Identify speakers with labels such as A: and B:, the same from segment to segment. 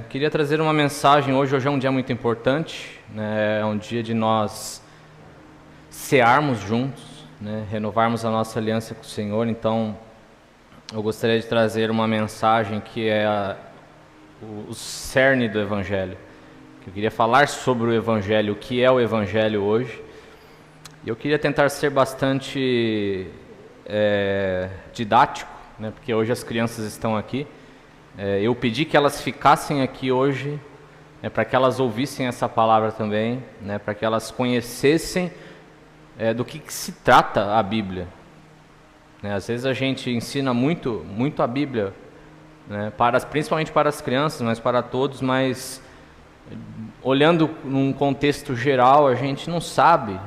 A: Queria trazer uma mensagem hoje é um dia muito importante, né? É um dia de nós cearmos juntos, né? Renovarmos a nossa aliança com o Senhor. Então, eu gostaria de trazer uma mensagem que é o cerne do Evangelho. Eu queria falar sobre o Evangelho, o que é o Evangelho hoje. E eu queria tentar ser bastante didático, né? Porque hoje as crianças estão aqui. Eu pedi que elas ficassem aqui hoje, para que elas ouvissem essa palavra também, né? Para que elas conhecessem do que se trata a Bíblia. Às vezes a gente ensina muito a Bíblia, né? Principalmente para as crianças, mas para todos, mas olhando num contexto geral, a gente não sabe,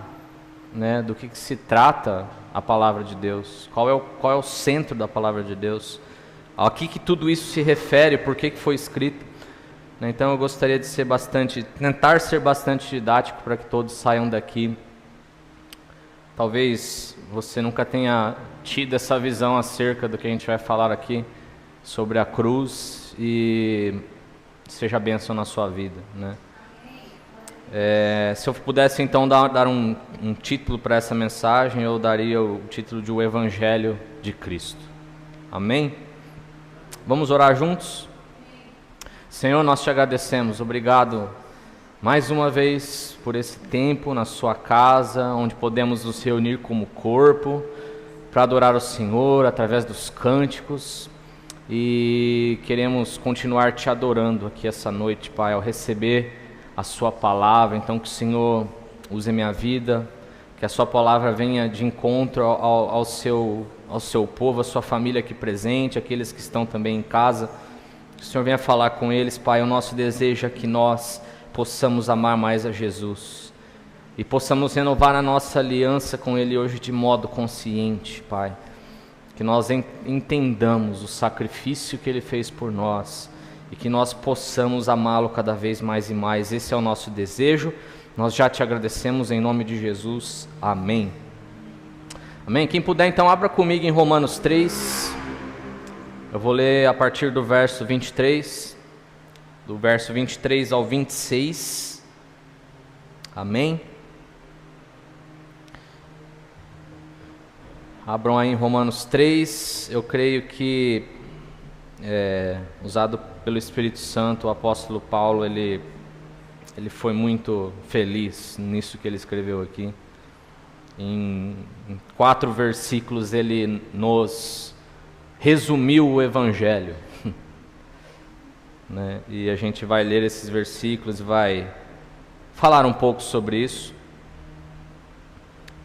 A: né, do que se trata a palavra de Deus, qual é o centro da palavra de Deus, a que tudo isso se refere, por que foi escrito. Então eu gostaria de tentar ser bastante didático para que todos saiam daqui. Talvez você nunca tenha tido essa visão acerca do que a gente vai falar aqui, sobre a cruz, e seja bênção na sua vida, né? Se eu pudesse então dar um título para essa mensagem, eu daria o título de O Evangelho de Cristo. Amém? Vamos orar juntos? Senhor, nós te agradecemos, obrigado mais uma vez por esse tempo na sua casa, onde podemos nos reunir como corpo, para adorar o Senhor através dos cânticos, e queremos continuar te adorando aqui essa noite, Pai, ao receber a sua palavra. Então que o Senhor use a minha vida, que a sua palavra venha de encontro ao seu povo, a sua família aqui presente, aqueles que estão também em casa. Que o Senhor venha falar com eles, Pai. O nosso desejo é que nós possamos amar mais a Jesus e possamos renovar a nossa aliança com Ele hoje de modo consciente, Pai. Que nós entendamos o sacrifício que Ele fez por nós e que nós possamos amá-lo cada vez mais e mais. Esse é o nosso desejo. Nós já te agradecemos em nome de Jesus. Amém. Amém. Quem puder, então, abra comigo em Romanos 3. Eu vou ler a partir do verso 23, do verso 23 ao 26. Amém. Abram aí em Romanos 3. Eu creio que usado pelo Espírito Santo, o apóstolo Paulo, ele foi muito feliz nisso que ele escreveu aqui. Em 4 versículos ele nos resumiu o Evangelho. Né? E a gente vai ler esses versículos e vai falar um pouco sobre isso.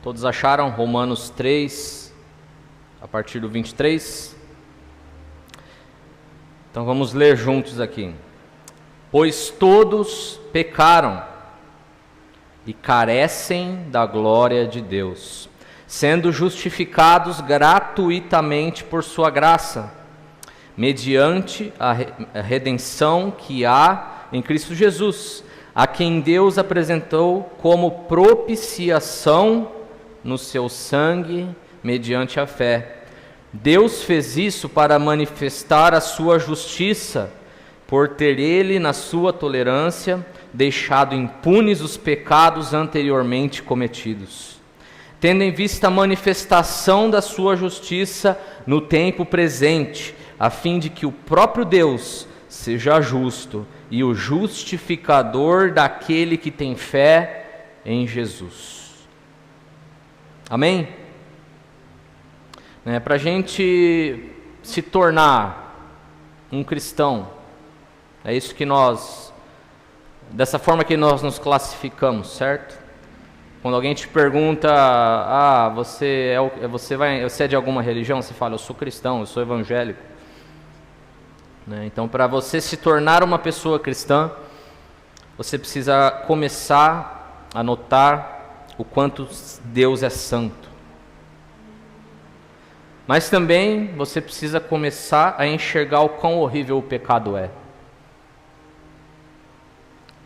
A: Todos acharam? Romanos 3, a partir do 23. Então vamos ler juntos aqui. Pois todos pecaram e carecem da glória de Deus, sendo justificados gratuitamente por sua graça, mediante a redenção que há em Cristo Jesus, a quem Deus apresentou como propiciação no seu sangue, mediante a fé. Deus fez isso para manifestar a sua justiça, por ter Ele, na sua tolerância, deixado impunes os pecados anteriormente cometidos, tendo em vista a manifestação da sua justiça no tempo presente, a fim de que o próprio Deus seja justo e o justificador daquele que tem fé em Jesus. Amém? Para a gente se tornar um cristão, é isso que dessa forma que nós nos classificamos, certo? Quando alguém te pergunta, você é de alguma religião? Você fala, eu sou cristão, eu sou evangélico. Então, para você se tornar uma pessoa cristã, você precisa começar a notar o quanto Deus é santo. Mas também você precisa começar a enxergar o quão horrível o pecado é.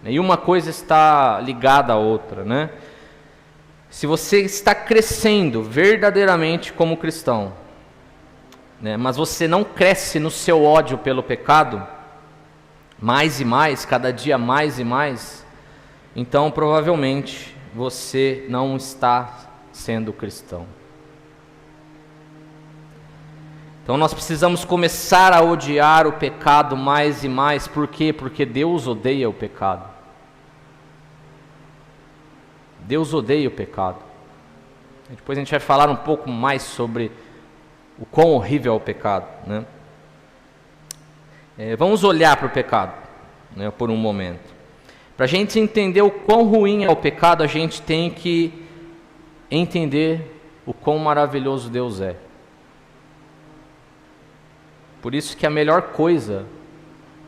A: E uma coisa está ligada à outra, né? Se você está crescendo verdadeiramente como cristão, né, mas você não cresce no seu ódio pelo pecado, mais e mais, cada dia mais e mais, então provavelmente você não está sendo cristão. Então nós precisamos começar a odiar o pecado mais e mais. Por quê? Porque Deus odeia o pecado. Deus odeia o pecado. Depois a gente vai falar um pouco mais sobre o quão horrível é o pecado, né? Vamos olhar para o pecado, né, por um momento. Para a gente entender o quão ruim é o pecado, a gente tem que entender o quão maravilhoso Deus é. Por isso que a melhor coisa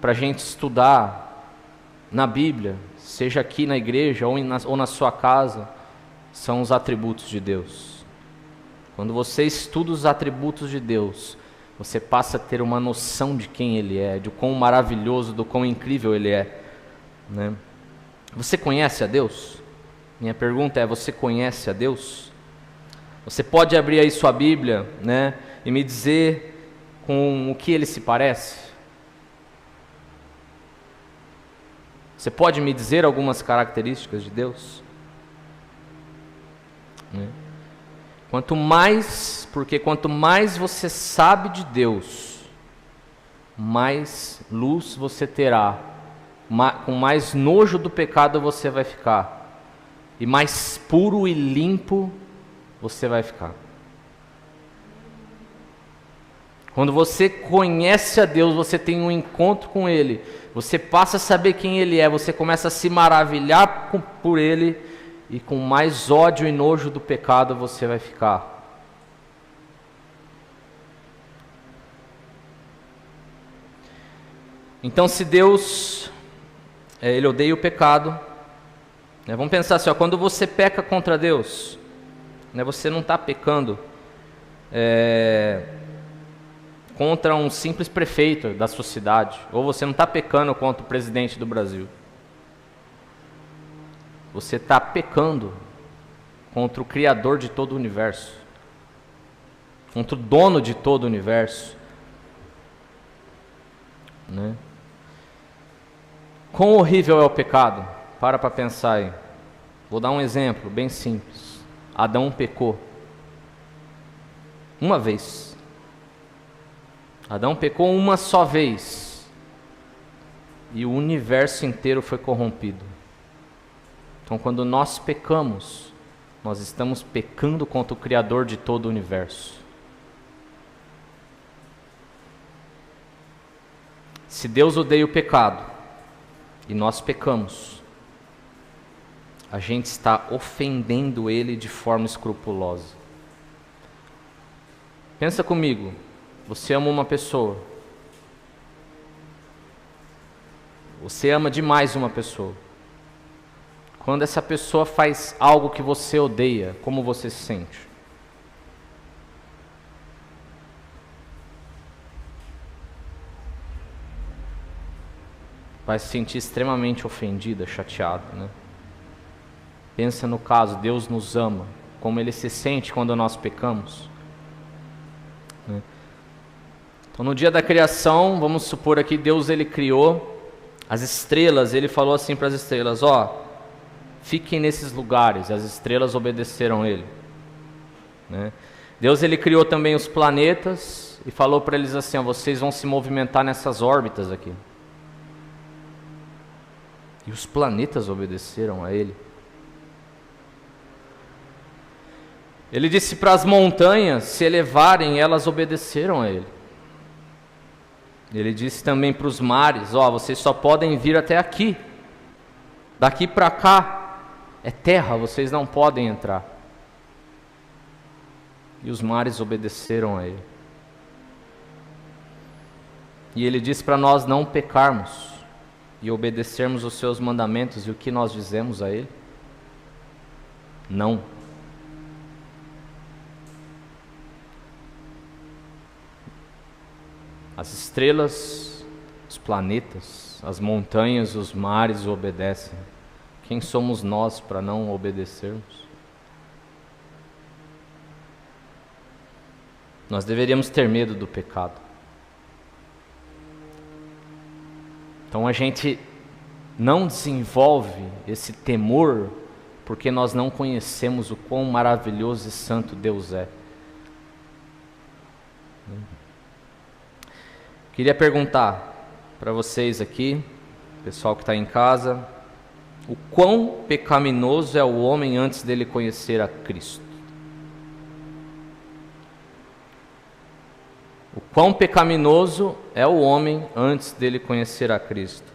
A: para a gente estudar na Bíblia, seja aqui na igreja ou na sua casa, são os atributos de Deus. Quando você estuda os atributos de Deus, você passa a ter uma noção de quem Ele é, de quão maravilhoso, do quão incrível Ele é, né? Você conhece a Deus? Minha pergunta é: você conhece a Deus? Você pode abrir aí sua Bíblia, né, e me dizer com o que Ele se parece? Você pode me dizer algumas características de Deus? Porque quanto mais você sabe de Deus, mais luz você terá, com mais nojo do pecado você vai ficar, e mais puro e limpo você vai ficar. Quando você conhece a Deus, você tem um encontro com Ele, você passa a saber quem Ele é, você começa a se maravilhar por Ele, e com mais ódio e nojo do pecado você vai ficar. Então, se Deus, Ele odeia o pecado, né, vamos pensar assim, quando você peca contra Deus, né, você não está pecando contra um simples prefeito da sua cidade, ou você não está pecando contra o presidente do Brasil. Você está pecando contra o Criador de todo o universo, contra o dono de todo o universo, né? Quão horrível é o pecado? Para pensar aí. Vou dar um exemplo bem simples. Adão pecou uma vez. Adão pecou uma só vez, e o universo inteiro foi corrompido. Então, quando nós pecamos, nós estamos pecando contra o Criador de todo o universo. Se Deus odeia o pecado e nós pecamos, a gente está ofendendo Ele de forma escrupulosa. Pensa comigo, você ama uma pessoa, você ama demais uma pessoa. Quando essa pessoa faz algo que você odeia, como você se sente? Vai se sentir extremamente ofendida, chateada, né? Pensa no caso, Deus nos ama, como Ele se sente quando nós pecamos, né? Então, no dia da criação, vamos supor aqui, Deus Ele criou as estrelas, Ele falou assim para as estrelas, fiquem nesses lugares, as estrelas obedeceram Ele, né? Deus Ele criou também os planetas e falou para eles assim, vocês vão se movimentar nessas órbitas aqui. E os planetas obedeceram a Ele. Ele disse para as montanhas se elevarem, elas obedeceram a Ele. Ele disse também para os mares, vocês só podem vir até aqui. Daqui para cá é terra, vocês não podem entrar. E os mares obedeceram a Ele. E Ele disse para nós não pecarmos e obedecermos os seus mandamentos. E o que nós dizemos a Ele? Não. As estrelas, os planetas, as montanhas, os mares obedecem. Quem somos nós para não obedecermos? Nós deveríamos ter medo do pecado. Então a gente não desenvolve esse temor porque nós não conhecemos o quão maravilhoso e santo Deus é. Queria perguntar para vocês aqui, pessoal que está em casa, o quão pecaminoso é o homem antes dele conhecer a Cristo? O quão pecaminoso é o homem antes dele conhecer a Cristo?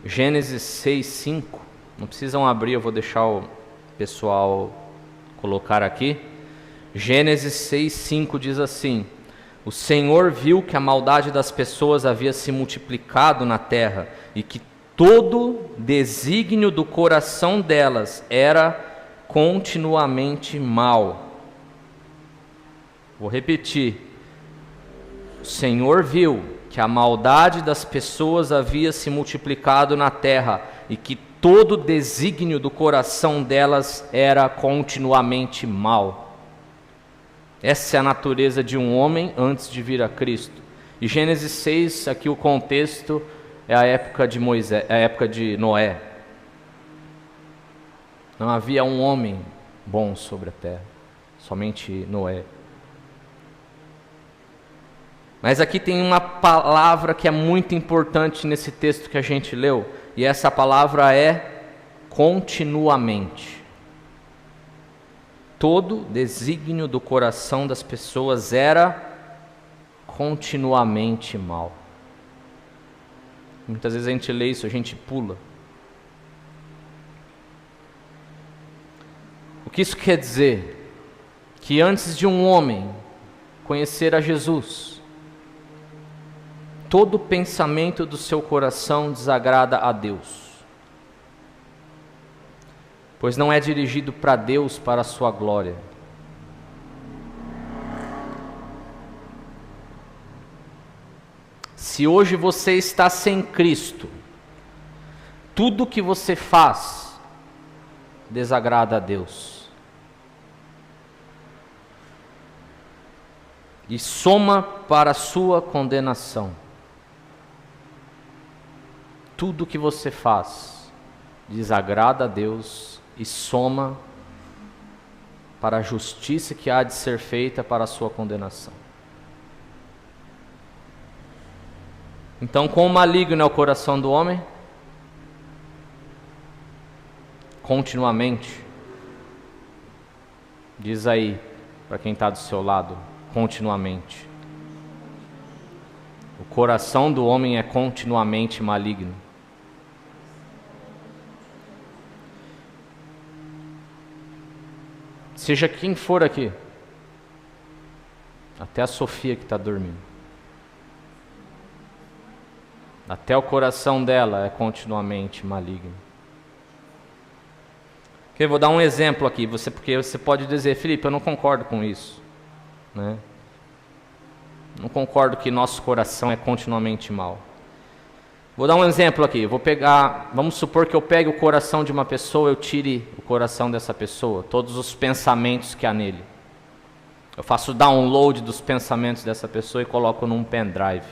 A: Gênesis 6:5, não precisam abrir, eu vou deixar o pessoal colocar aqui. Gênesis 6:5 diz assim: o Senhor viu que a maldade das pessoas havia se multiplicado na terra e que todo desígnio do coração delas era continuamente mal. Vou repetir. O Senhor viu que a maldade das pessoas havia se multiplicado na terra e que todo desígnio do coração delas era continuamente mal. Essa é a natureza de um homem antes de vir a Cristo. E Gênesis 6, aqui o contexto é a época de Moisés, é a época de Noé. Não havia um homem bom sobre a terra, somente Noé. Mas aqui tem uma palavra que é muito importante nesse texto que a gente leu, e essa palavra é continuamente. Todo desígnio do coração das pessoas era continuamente mal. Muitas vezes a gente lê isso, a gente pula. O que isso quer dizer? Que antes de um homem conhecer a Jesus, todo pensamento do seu coração desagrada a Deus, pois não é dirigido para Deus, para a sua glória. Se hoje você está sem Cristo, tudo que você faz desagrada a Deus e soma para a sua condenação. Tudo que você faz desagrada a Deus e soma para a justiça que há de ser feita para a sua condenação. Então, quão maligno é o coração do homem? Continuamente. Diz aí, para quem está do seu lado, continuamente. O coração do homem é continuamente maligno. Seja quem for aqui, até a Sofia que está dormindo, até o coração dela é continuamente maligno. Eu vou dar um exemplo aqui, porque você pode dizer, Felipe, eu não concordo com isso, né? Não concordo que nosso coração é continuamente mal. Vou dar um exemplo aqui, vamos supor que eu pegue o coração de uma pessoa, eu tire o coração dessa pessoa, todos os pensamentos que há nele. Eu faço download dos pensamentos dessa pessoa e coloco num pendrive.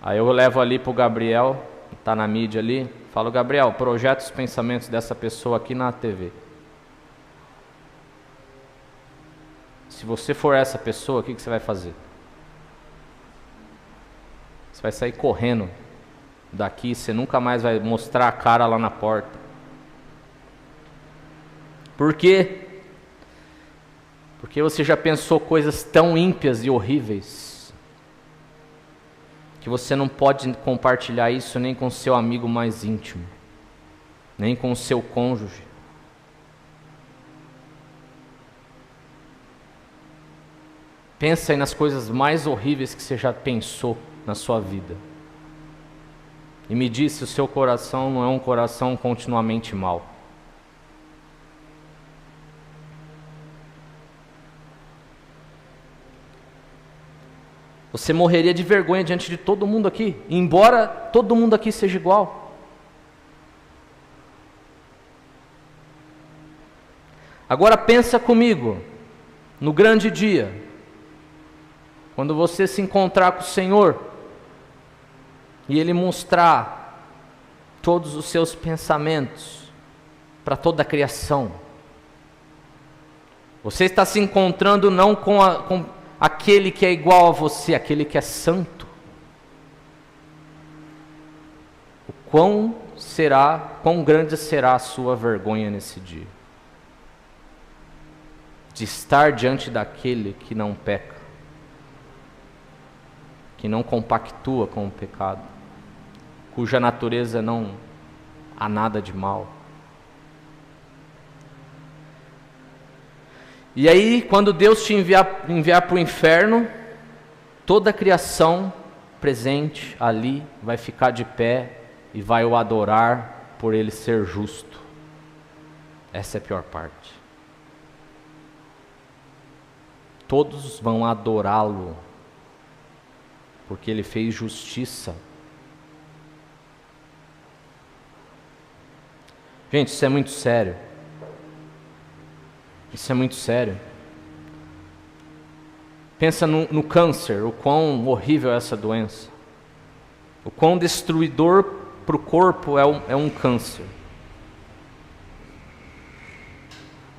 A: Aí eu levo ali para o Gabriel, que está na mídia ali, falo, Gabriel, projeta os pensamentos dessa pessoa aqui na TV. Se você for essa pessoa, o que você vai fazer? Você vai sair correndo daqui, você nunca mais vai mostrar a cara lá na porta. Por quê? Porque você já pensou coisas tão ímpias e horríveis que você não pode compartilhar isso nem com seu amigo mais íntimo, nem com o seu cônjuge. Pensa aí nas coisas mais horríveis que você já pensou na sua vida. E me diz se o seu coração não é um coração continuamente mau. Você morreria de vergonha diante de todo mundo aqui, embora todo mundo aqui seja igual. Agora pensa comigo, no grande dia, Quando você se encontrar com o Senhor e Ele mostrar todos os seus pensamentos para toda a criação, você está se encontrando não com aquele que é igual a você, aquele que é santo. Quão grande será a sua vergonha nesse dia? De estar diante daquele que não peca, que não compactua com o pecado, cuja natureza não há nada de mal. E aí, quando Deus te enviar para o inferno, toda a criação presente ali vai ficar de pé e vai o adorar por ele ser justo. Essa é a pior parte. Todos vão adorá-lo, porque ele fez justiça. Gente, isso é muito sério. Isso é muito sério. Pensa no câncer, o quão horrível é essa doença. O quão destruidor para o corpo é um câncer.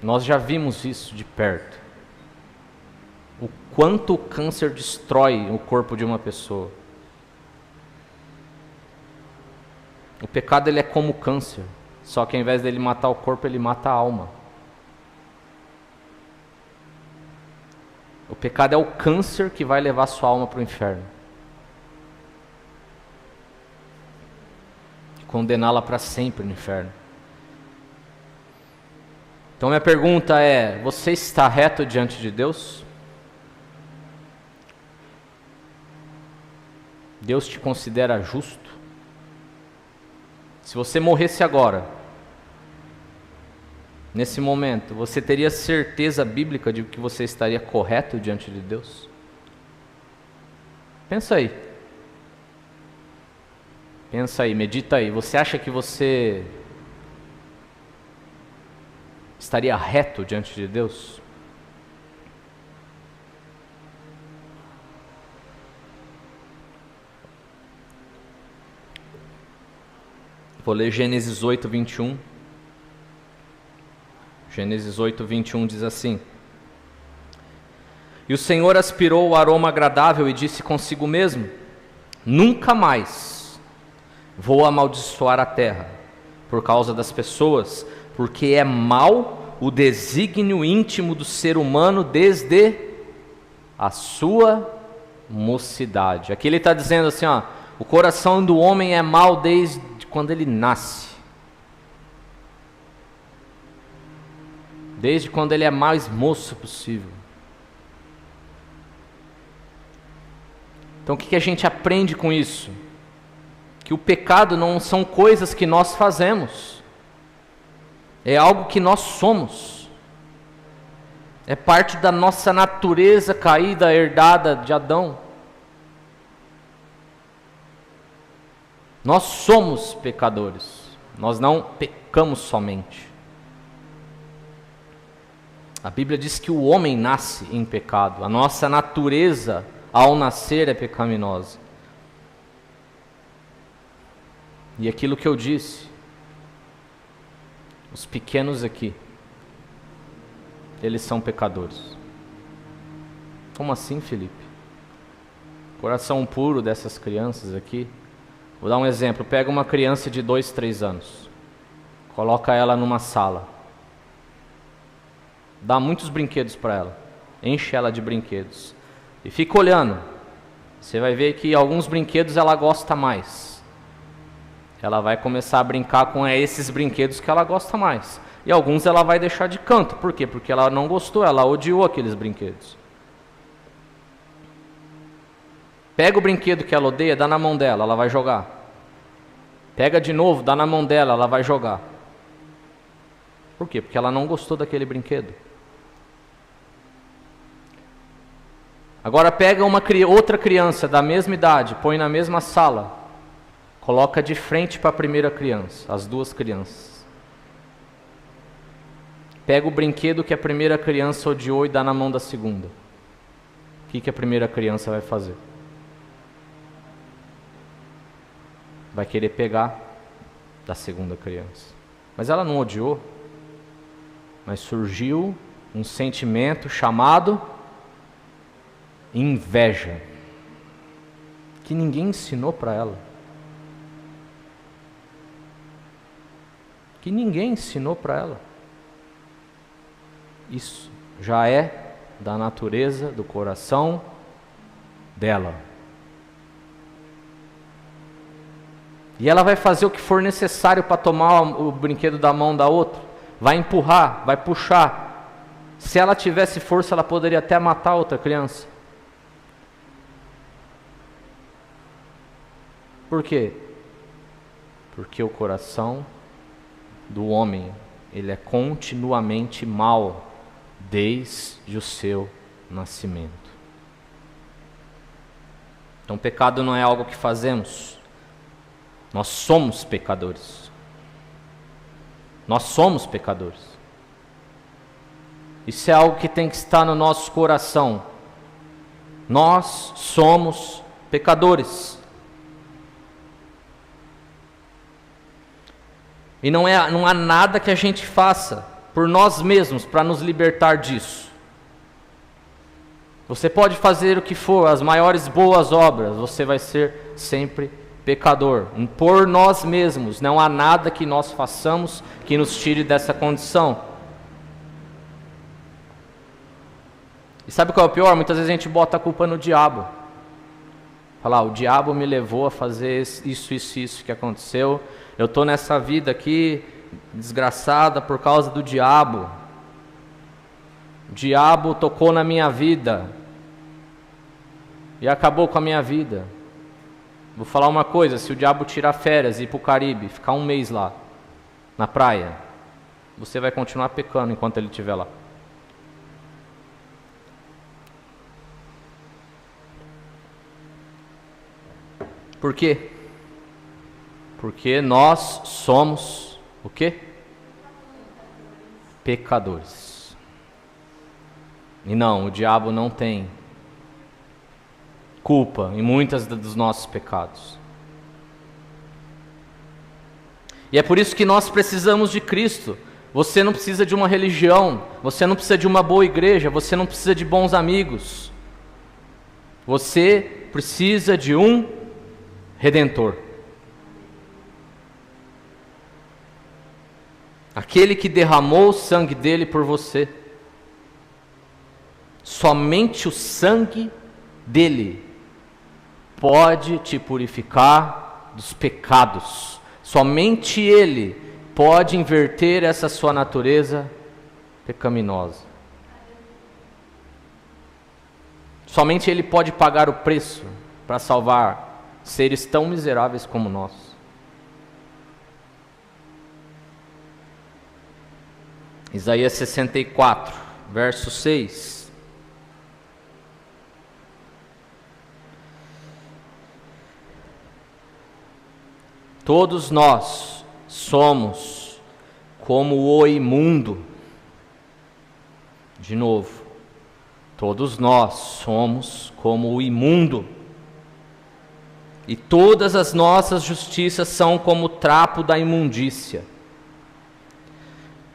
A: Nós já vimos isso de perto. O quanto o câncer destrói o corpo de uma pessoa. O pecado ele é como o câncer, só que ao invés dele matar o corpo, ele mata a alma. O pecado é o câncer que vai levar sua alma para o inferno. Condená-la para sempre no inferno. Então minha pergunta é: você está reto diante de Deus? Deus te considera justo? Se você morresse agora, nesse momento, você teria certeza bíblica de que você estaria correto diante de Deus? Pensa aí. Pensa aí, medita aí. Você acha que você estaria reto diante de Deus? Vou ler Gênesis 8, 21. Gênesis 8, 21 diz assim: E o Senhor aspirou o aroma agradável e disse consigo mesmo: Nunca mais vou amaldiçoar a terra por causa das pessoas, porque é mau o desígnio íntimo do ser humano desde a sua mocidade. Aqui ele está dizendo assim, ó, o coração do homem é mau desde quando ele nasce. Desde quando ele é mais moço possível. Então o que a gente aprende com isso? Que o pecado não são coisas que nós fazemos. É algo que nós somos. É parte da nossa natureza caída, herdada de Adão. Nós somos pecadores. Nós não pecamos somente. A Bíblia diz que o homem nasce em pecado. A nossa natureza, ao nascer, é pecaminosa. E aquilo que eu disse, os pequenos aqui, eles são pecadores. Como assim, Felipe? Coração puro dessas crianças aqui. Vou dar um exemplo. Pega uma criança de 2, 3 anos. Coloca ela numa sala. Dá muitos brinquedos para ela. Enche ela de brinquedos. E fica olhando. Você vai ver que alguns brinquedos ela gosta mais. Ela vai começar a brincar com esses brinquedos que ela gosta mais. E alguns ela vai deixar de canto. Por quê? Porque ela não gostou, ela odiou aqueles brinquedos. Pega o brinquedo que ela odeia, dá na mão dela, ela vai jogar. Pega de novo, dá na mão dela, ela vai jogar. Por quê? Porque ela não gostou daquele brinquedo. Agora pega outra criança da mesma idade, põe na mesma sala. Coloca de frente para a primeira criança, as duas crianças. Pega o brinquedo que a primeira criança odiou e dá na mão da segunda. O que a primeira criança vai fazer? Vai querer pegar da segunda criança. Mas ela não odiou. Mas surgiu um sentimento chamado inveja, que ninguém ensinou para ela. Que ninguém ensinou para ela. Isso já é da natureza do coração dela. E ela vai fazer o que for necessário para tomar o brinquedo da mão da outra. Vai empurrar, vai puxar. Se ela tivesse força, ela poderia até matar outra criança. Por quê? Porque o coração do homem, ele é continuamente mau desde o seu nascimento. Então, pecado não é algo que fazemos. Nós somos pecadores. Nós somos pecadores. Isso é algo que tem que estar no nosso coração. Nós somos pecadores. E não há nada que a gente faça por nós mesmos para nos libertar disso. Você pode fazer o que for, as maiores boas obras, você vai ser sempre pecador. Por nós mesmos, não há nada que nós façamos que nos tire dessa condição. E sabe qual é o pior? Muitas vezes a gente bota a culpa no diabo. Fala, o diabo me levou a fazer isso que aconteceu. Eu estou nessa vida aqui desgraçada por causa do diabo. O diabo tocou na minha vida e acabou com a minha vida. Vou falar uma coisa, se o diabo tirar férias e ir para o Caribe, ficar um mês lá, na praia, você vai continuar pecando enquanto ele estiver lá. Por quê? Porque nós somos o quê? Pecadores. E não, o diabo não tem culpa em muitos dos nossos pecados. E é por isso que nós precisamos de Cristo. Você não precisa de uma religião, você não precisa de uma boa igreja, você não precisa de bons amigos. Você precisa de um Redentor. Aquele que derramou o sangue dele por você. Somente o sangue dele pode te purificar dos pecados. Somente ele pode inverter essa sua natureza pecaminosa. Somente ele pode pagar o preço para salvar seres tão miseráveis como nós. Isaías 64, verso 6. Todos nós somos como o imundo. De novo, todos nós somos como o imundo. E todas as nossas justiças são como o trapo da imundícia.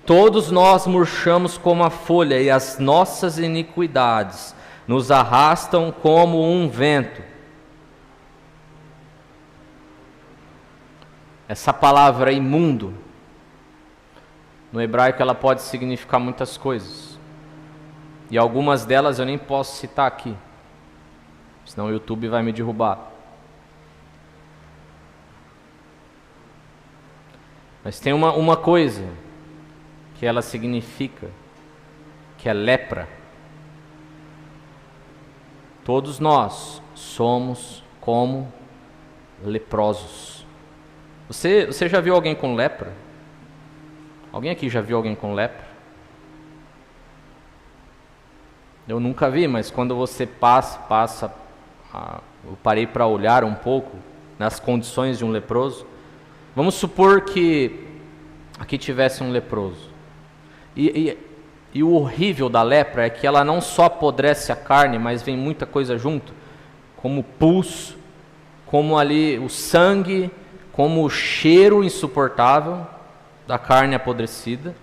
A: Todos nós murchamos como a folha, e as nossas iniquidades nos arrastam como um vento. Essa palavra imundo, no hebraico ela pode significar muitas coisas. E algumas delas eu nem posso citar aqui, senão o YouTube vai me derrubar. Mas tem uma coisa que ela significa, que é lepra. Todos nós somos como leprosos. Você já viu alguém com lepra? Alguém aqui já viu alguém com lepra? Eu nunca vi, mas quando você eu parei para olhar um pouco nas condições de um leproso. Vamos supor que aqui tivesse um leproso. E E o horrível da lepra é que ela não só apodrece a carne, mas vem muita coisa junto, como pus, como ali o sangue, como o cheiro insuportável da carne apodrecida.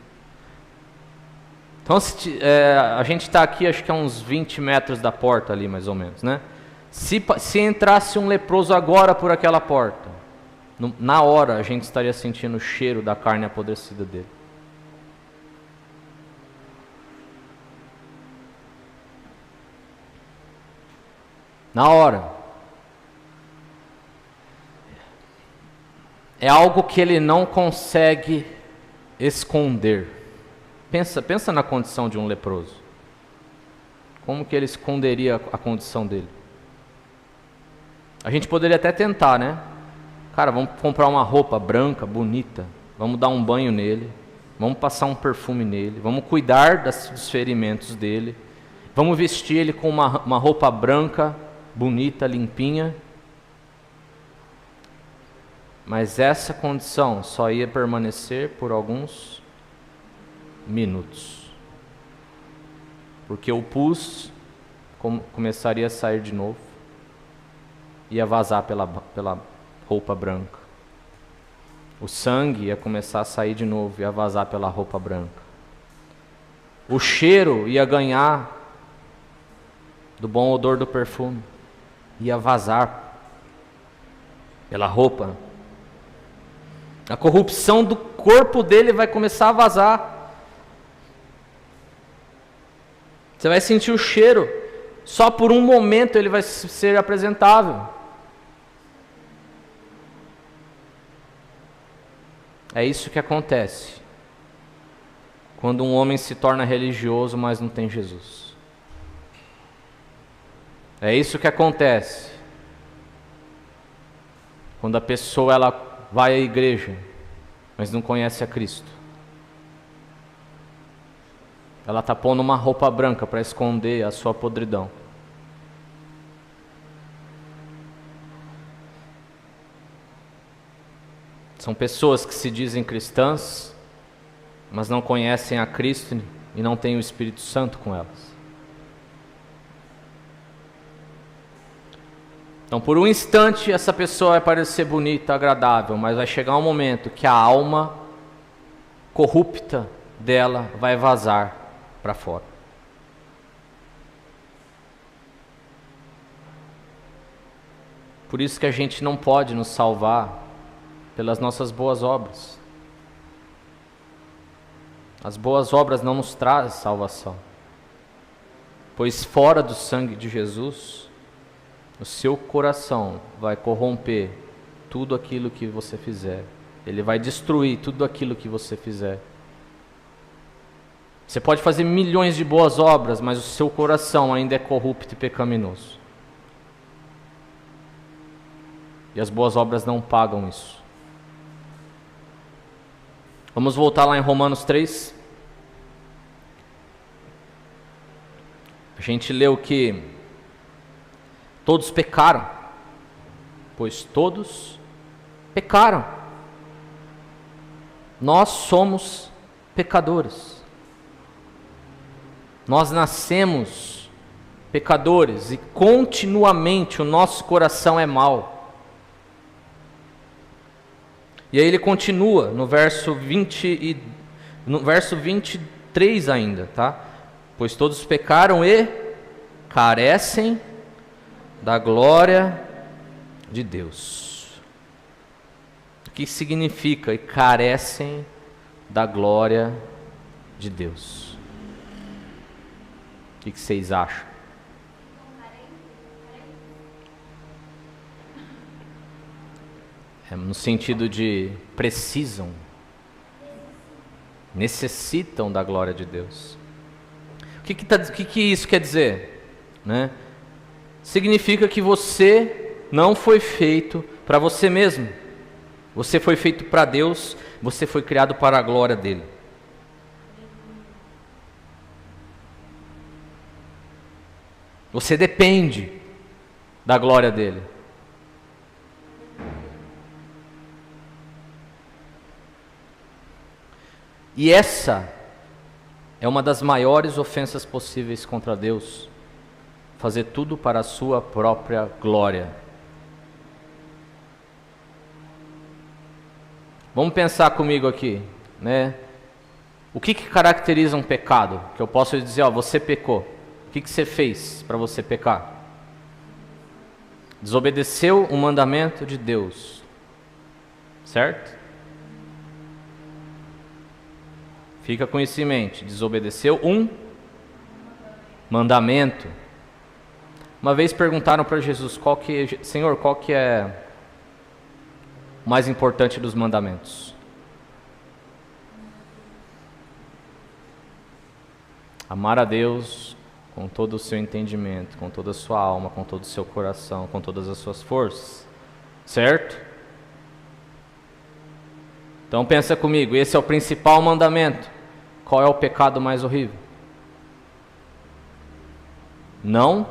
A: Então a gente está aqui, acho que a uns 20 metros da porta ali, mais ou menos, né? Se entrasse um leproso agora por aquela porta, na hora a gente estaria sentindo o cheiro da carne apodrecida dele. Na hora. É algo que ele não consegue esconder. Pensa na condição de um leproso. Como que ele esconderia a condição dele? A gente poderia até tentar, né? Cara, vamos comprar uma roupa branca, bonita. Vamos dar um banho nele. Vamos passar um perfume nele. Vamos cuidar dos ferimentos dele. Vamos vestir ele com uma roupa branca, bonita, limpinha. Mas essa condição só ia permanecer por alguns minutos. Porque o pus começaria a sair de novo. Ia vazar pela roupa branca. O sangue ia começar a sair de novo, ia vazar pela roupa branca. O cheiro ia ganhar do bom odor do perfume, ia vazar pela roupa. A corrupção do corpo dele vai começar a vazar. Você vai sentir o cheiro. Só por um momento ele vai ser apresentável. É isso que acontece quando um homem se torna religioso, mas não tem Jesus. É isso que acontece quando a pessoa ela vai à igreja, mas não conhece a Cristo. Ela está pondo uma roupa branca para esconder a sua podridão. São pessoas que se dizem cristãs, mas não conhecem a Cristo e não têm o Espírito Santo com elas. Então, por um instante, essa pessoa vai parecer bonita, agradável, mas vai chegar um momento que a alma corrupta dela vai vazar para fora. Por isso que a gente não pode nos salvar pelas nossas boas obras. As boas obras não nos trazem salvação, pois fora do sangue de Jesus, o seu coração vai corromper tudo aquilo que você fizer. Ele vai destruir tudo aquilo que você fizer. Você pode fazer milhões de boas obras, mas o seu coração ainda é corrupto e pecaminoso. E as boas obras não pagam isso. Vamos voltar lá em Romanos 3. A gente leu que todos pecaram, pois todos pecaram. Nós somos pecadores. Nós nascemos pecadores e continuamente o nosso coração é mau. E aí ele continua no verso 23 ainda, tá? Pois todos pecaram e carecem da glória de Deus. O que significa e carecem da glória de Deus? O que vocês acham? No sentido de precisam, necessitam da glória de Deus. O que isso quer dizer? Né? Significa que você não foi feito para você mesmo. Você foi feito para Deus, você foi criado para a glória dele. Você depende da glória dele. E essa É uma das maiores ofensas possíveis contra Deus, fazer tudo para a sua própria glória. Vamos pensar comigo aqui, né? O que caracteriza um pecado? Que eu posso dizer, ó, você pecou. O que você fez para você pecar? Desobedeceu o mandamento de Deus, certo? Fica com isso em mente, desobedeceu um mandamento. Uma vez perguntaram para Jesus, Senhor, qual que é o mais importante dos mandamentos? Amar a Deus com todo o seu entendimento, com toda a sua alma, com todo o seu coração, com todas as suas forças, certo? Então pensa comigo, esse é o principal mandamento. Qual é o pecado mais horrível? Não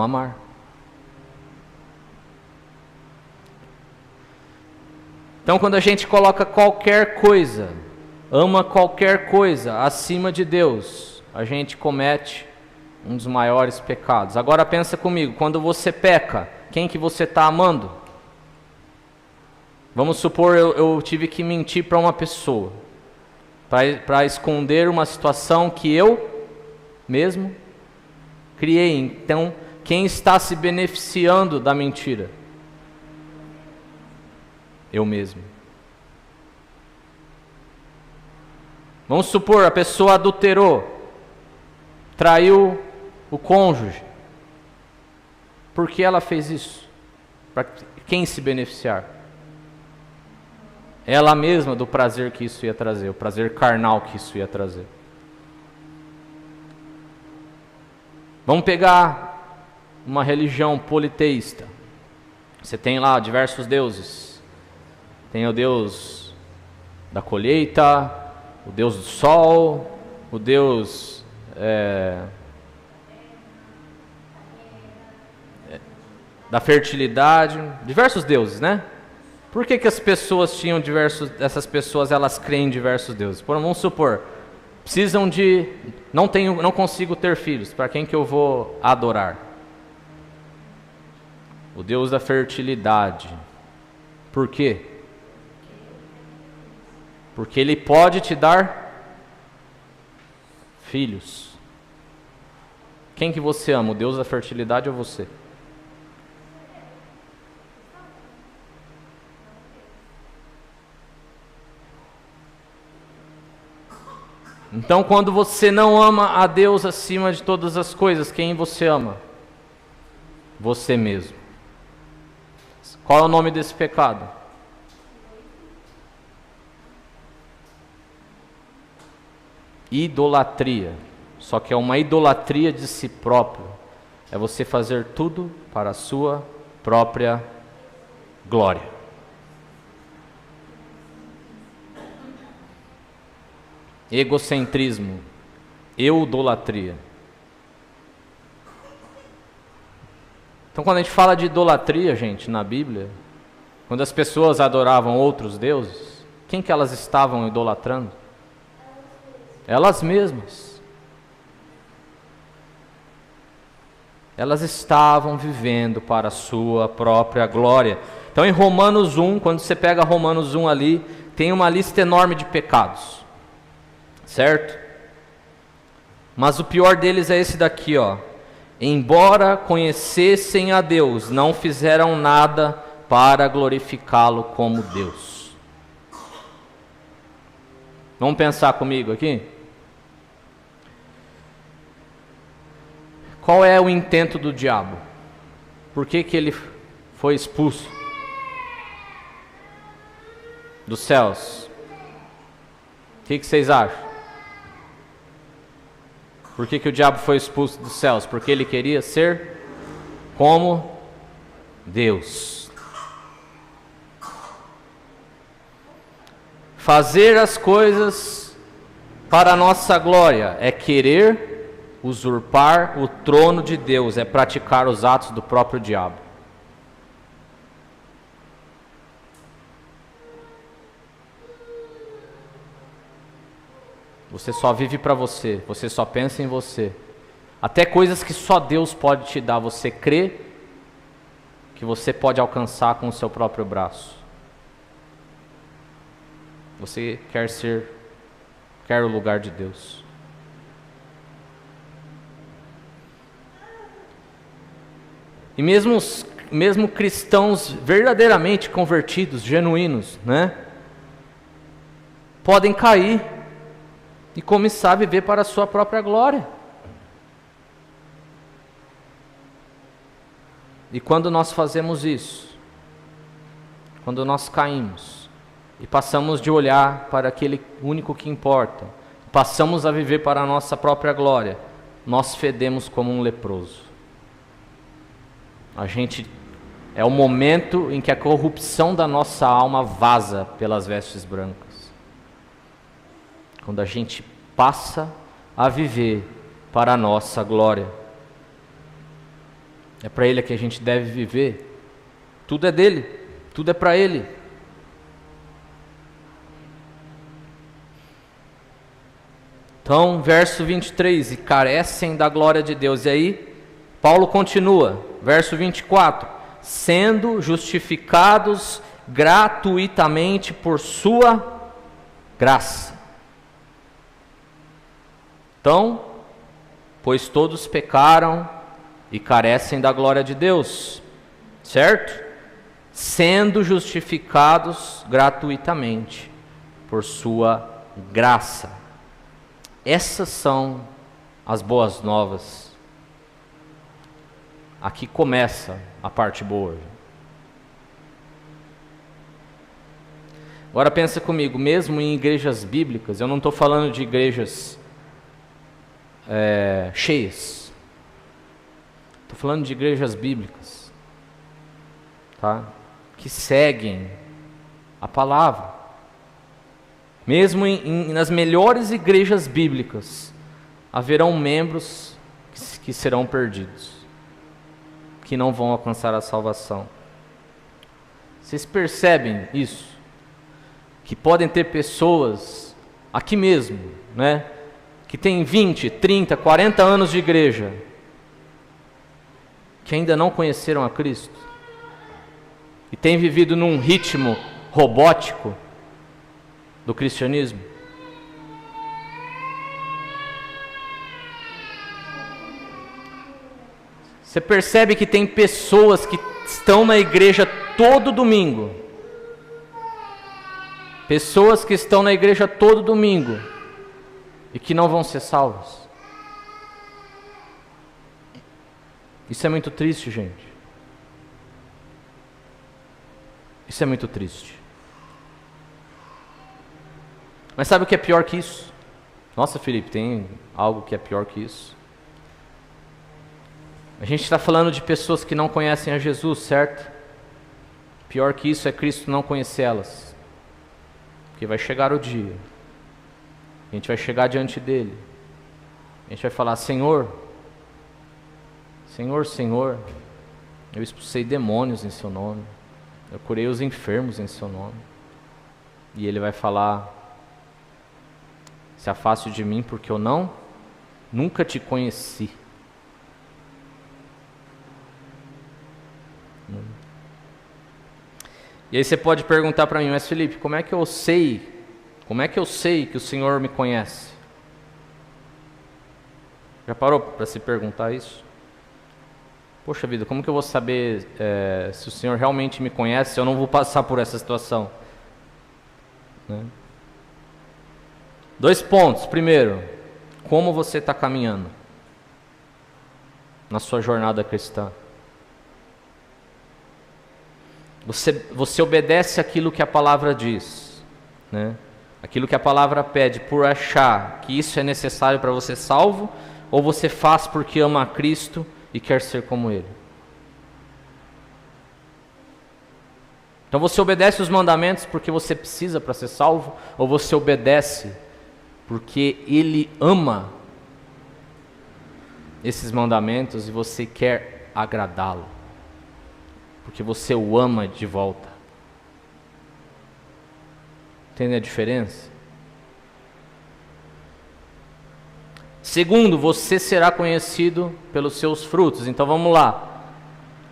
A: amar. Então quando a gente coloca qualquer coisa, ama qualquer coisa acima de Deus, a gente comete um dos maiores pecados. Agora pensa comigo, quando você peca, quem que você está amando? Vamos supor eu tive que mentir para uma pessoa, para esconder uma situação que eu mesmo criei. Então, quem está se beneficiando da mentira? Eu mesmo. Vamos supor, a pessoa adulterou, traiu o cônjuge. Por que ela fez isso? Para quem se beneficiar? Ela mesma, do prazer que isso ia trazer, o prazer carnal que isso ia trazer. Vamos pegar uma religião politeísta. Você tem lá diversos deuses. Tem o Deus da colheita, o Deus do sol, o Deus da fertilidade, diversos deuses, né? Por que as pessoas tinham essas pessoas elas creem em diversos deuses? Vamos supor, precisam de, não consigo ter filhos, para quem que eu vou adorar? O Deus da fertilidade. Por quê? Porque Ele pode te dar filhos. Quem que você ama, o Deus da fertilidade ou você? Então, quando você não ama a Deus acima de todas as coisas, quem você ama? Você mesmo. Qual é o nome desse pecado? Idolatria. Só que é uma idolatria de si próprio. É você fazer tudo para a sua própria glória. Egocentrismo, eudolatria. Então quando a gente fala de idolatria, gente, na Bíblia, quando as pessoas adoravam outros deuses, quem que elas estavam idolatrando? Elas mesmas. Elas estavam vivendo para a sua própria glória. Então em Romanos 1, quando você pega Romanos 1 ali, tem uma lista enorme de pecados. Certo? Mas o pior deles é esse daqui, ó. Embora conhecessem a Deus, não fizeram nada para glorificá-lo como Deus. Vamos pensar comigo aqui? Qual é o intento do diabo? Por que que ele foi expulso dos céus? O que vocês acham? Por que que o diabo foi expulso dos céus? Porque ele queria ser como Deus. Fazer as coisas para a nossa glória é querer usurpar o trono de Deus, é praticar os atos do próprio diabo. Você só vive para você, você só pensa em você. Até coisas que só Deus pode te dar, você crê que você pode alcançar com o seu próprio braço. Você quer o lugar de Deus. E mesmo cristãos verdadeiramente convertidos, genuínos, né? Podem cair e começar a viver para a sua própria glória. E quando nós fazemos isso, quando nós caímos e passamos de olhar para aquele único que importa, passamos a viver para a nossa própria glória, nós fedemos como um leproso. É o momento em que a corrupção da nossa alma vaza pelas vestes brancas. Quando a gente passa a viver para a nossa glória. É para Ele que a gente deve viver. Tudo é dele, tudo é para Ele. Então, verso 23, e carecem da glória de Deus. E aí, Paulo continua, verso 24, sendo justificados gratuitamente por sua graça. Então, pois todos pecaram e carecem da glória de Deus, certo? Sendo justificados gratuitamente por sua graça. Essas são as boas novas. Aqui começa a parte boa. Agora pensa comigo, mesmo em igrejas bíblicas, eu não estou falando de igrejas cheias. Estou falando de igrejas bíblicas, tá? Que seguem a palavra. Mesmo nas melhores igrejas bíblicas, haverão membros que serão perdidos, que não vão alcançar a salvação. Vocês percebem isso? Que podem ter pessoas aqui mesmo, né? Que tem 20, 30, 40 anos de igreja, que ainda não conheceram a Cristo, e têm vivido num ritmo robótico do cristianismo. Você percebe que tem pessoas que estão na igreja todo domingo, pessoas que estão na igreja todo domingo e que não vão ser salvos. Isso é muito triste, gente. Isso é muito triste. Mas sabe o que é pior que isso? Nossa, Felipe, tem algo que é pior que isso? A gente está falando de pessoas que não conhecem a Jesus, certo? Pior que isso é Cristo não conhecê-las. Porque vai chegar o dia, a gente vai chegar diante dele, a gente vai falar: Senhor, Senhor, Senhor, eu expulsei demônios em seu nome, eu curei os enfermos em seu nome. E ele vai falar: se afaste de mim, porque eu nunca te conheci. E aí você pode perguntar para mim: mas Felipe, como é que eu sei que o Senhor me conhece? Já parou para se perguntar isso? Poxa vida, como que eu vou saber se o Senhor realmente me conhece, se eu não vou passar por essa situação? Né? 2 pontos. Primeiro, como você está caminhando na sua jornada cristã? Você obedece aquilo que a palavra diz, né? Aquilo que a palavra pede, por achar que isso é necessário para você ser salvo, ou você faz porque ama a Cristo e quer ser como Ele? Então você obedece os mandamentos porque você precisa para ser salvo, ou você obedece porque Ele ama esses mandamentos e você quer agradá-lo, porque você o ama de volta? Entende a diferença? Segundo, você será conhecido pelos seus frutos. Então vamos lá.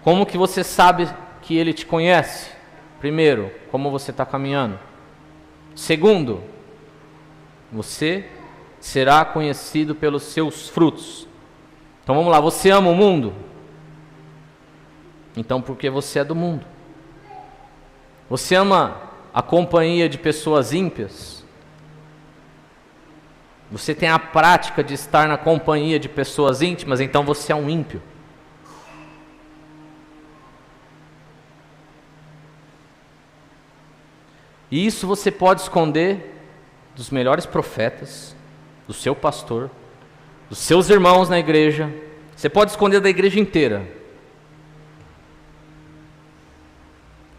A: Como que você sabe que Ele te conhece? Primeiro, como você está caminhando. Segundo, você será conhecido pelos seus frutos. Então vamos lá, você ama o mundo? Então porque você é do mundo. Você ama a companhia de pessoas ímpias? Você tem a prática de estar na companhia de pessoas íntimas, então você é um ímpio. E isso você pode esconder dos melhores profetas, do seu pastor, dos seus irmãos na igreja. Você pode esconder da igreja inteira.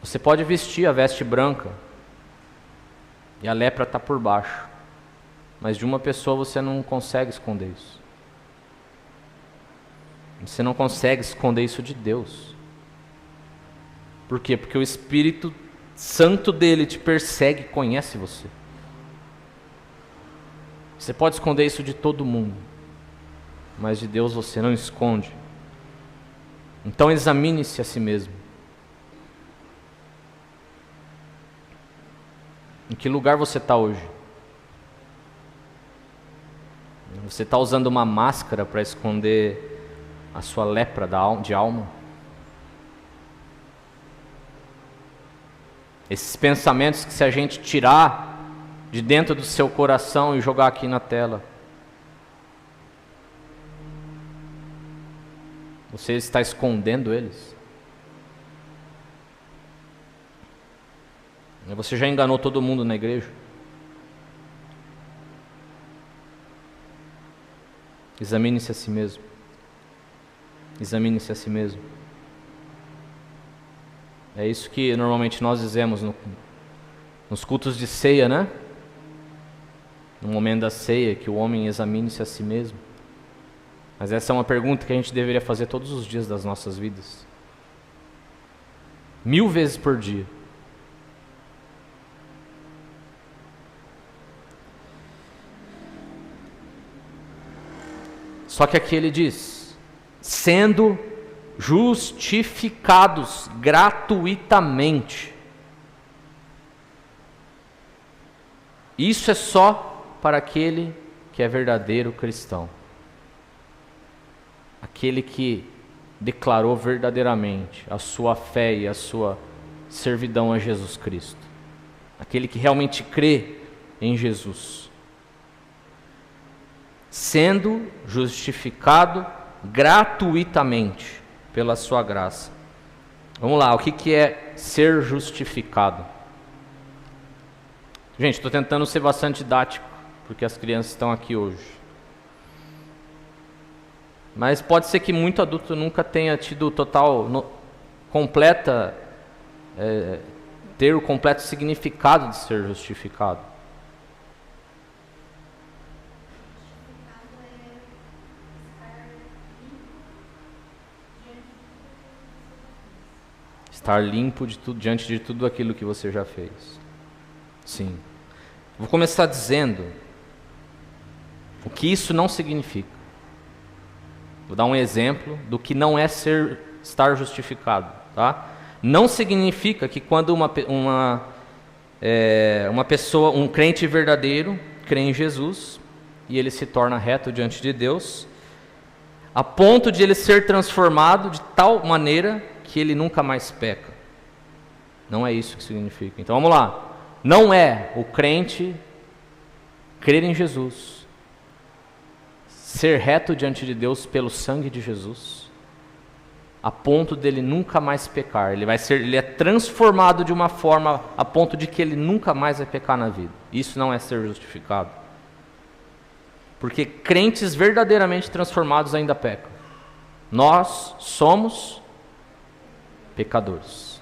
A: Você pode vestir a veste branca e a lepra está por baixo. Mas de uma pessoa você não consegue esconder isso. Você não consegue esconder isso de Deus. Por quê? Porque o Espírito Santo dele te persegue e conhece você. Você pode esconder isso de todo mundo, mas de Deus você não esconde. Então examine-se a si mesmo. Em que lugar você está hoje? Você está usando uma máscara para esconder a sua lepra de alma? Esses pensamentos que se a gente tirar de dentro do seu coração e jogar aqui na tela, você está escondendo eles? Você já enganou todo mundo na igreja? Examine-se a si mesmo. Examine-se a si mesmo. É isso que normalmente nós dizemos nos cultos de ceia, né? No momento da ceia, que o homem examine-se a si mesmo. Mas essa é uma pergunta que a gente deveria fazer todos os dias das nossas vidas. 1000 vezes por dia. Só que aqui ele diz, sendo justificados gratuitamente. Isso é só para aquele que é verdadeiro cristão. Aquele que declarou verdadeiramente a sua fé e a sua servidão a Jesus Cristo. Aquele que realmente crê em Jesus. Sendo justificado gratuitamente pela sua graça. Vamos lá, o que é ser justificado? Gente, estou tentando ser bastante didático, porque as crianças estão aqui hoje. Mas pode ser que muito adulto nunca tenha tido ter o completo significado de ser justificado. Estar limpo de tudo, diante de tudo aquilo que você já fez. Sim. Vou começar dizendo o que isso não significa. Vou dar um exemplo do que não é estar justificado, tá? Não significa que quando uma pessoa, um crente verdadeiro, crê em Jesus e ele se torna reto diante de Deus, a ponto de ele ser transformado de tal maneira que ele nunca mais peca. Não é isso que significa. Então vamos lá. Não é o crente crer em Jesus, ser reto diante de Deus pelo sangue de Jesus, a ponto dele nunca mais pecar. Ele é transformado de uma forma a ponto de que ele nunca mais vai pecar na vida. Isso não é ser justificado. Porque crentes verdadeiramente transformados ainda pecam. Nós somos pecadores.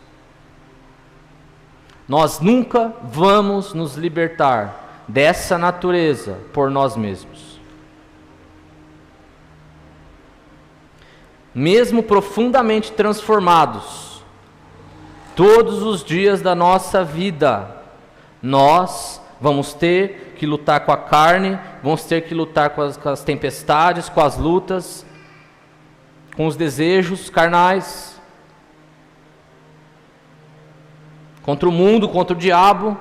A: Nós nunca vamos nos libertar dessa natureza por nós mesmos. Mesmo profundamente transformados, todos os dias da nossa vida, nós vamos ter que lutar com a carne, vamos ter que lutar com as tempestades, com as lutas, com os desejos carnais, contra o mundo, contra o diabo,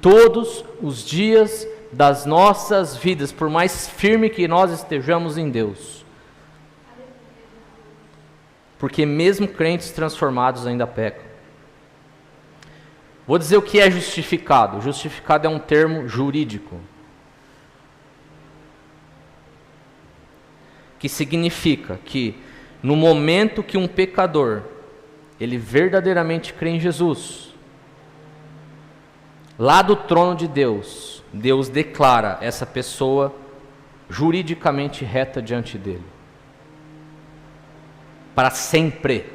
A: todos os dias das nossas vidas, por mais firme que nós estejamos em Deus. Porque mesmo crentes transformados ainda pecam. Vou dizer o que é justificado. Justificado é um termo jurídico, que significa que no momento que um pecador, ele verdadeiramente crê em Jesus, lá do trono de Deus, Deus declara essa pessoa juridicamente reta diante dele. Para sempre.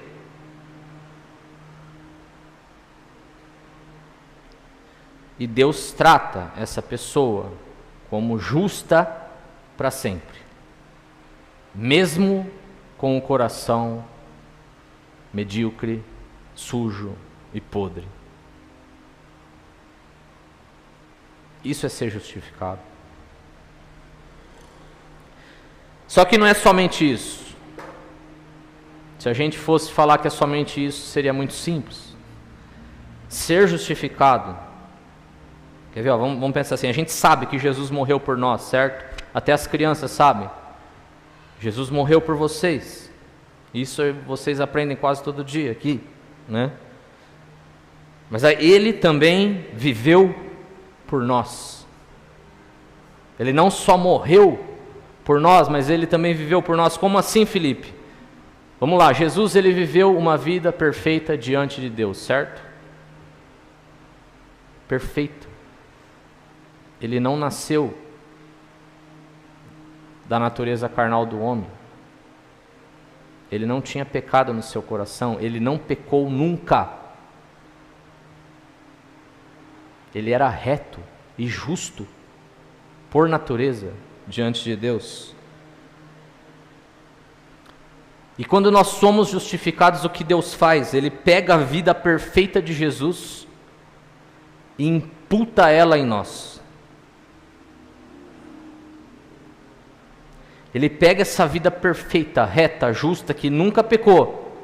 A: E Deus trata essa pessoa como justa para sempre, mesmo com o coração medíocre, sujo e podre. Isso é ser justificado. Só que não é somente isso. Se a gente fosse falar que é somente isso, seria muito simples. Ser justificado, quer ver? Vamos pensar assim, a gente sabe que Jesus morreu por nós, certo? Até as crianças sabem. Jesus morreu por vocês. Isso vocês aprendem quase todo dia aqui, né? Mas Ele também viveu por nós. Ele não só morreu por nós, mas Ele também viveu por nós. Como assim, Felipe? Vamos lá, Jesus ele viveu uma vida perfeita diante de Deus, certo? Perfeito. Ele não nasceu da natureza carnal do homem. Ele não tinha pecado no seu coração, ele não pecou nunca. Ele era reto e justo por natureza diante de Deus. E quando nós somos justificados, o que Deus faz? Ele pega a vida perfeita de Jesus e imputa ela em nós. Ele pega essa vida perfeita, reta, justa, que nunca pecou,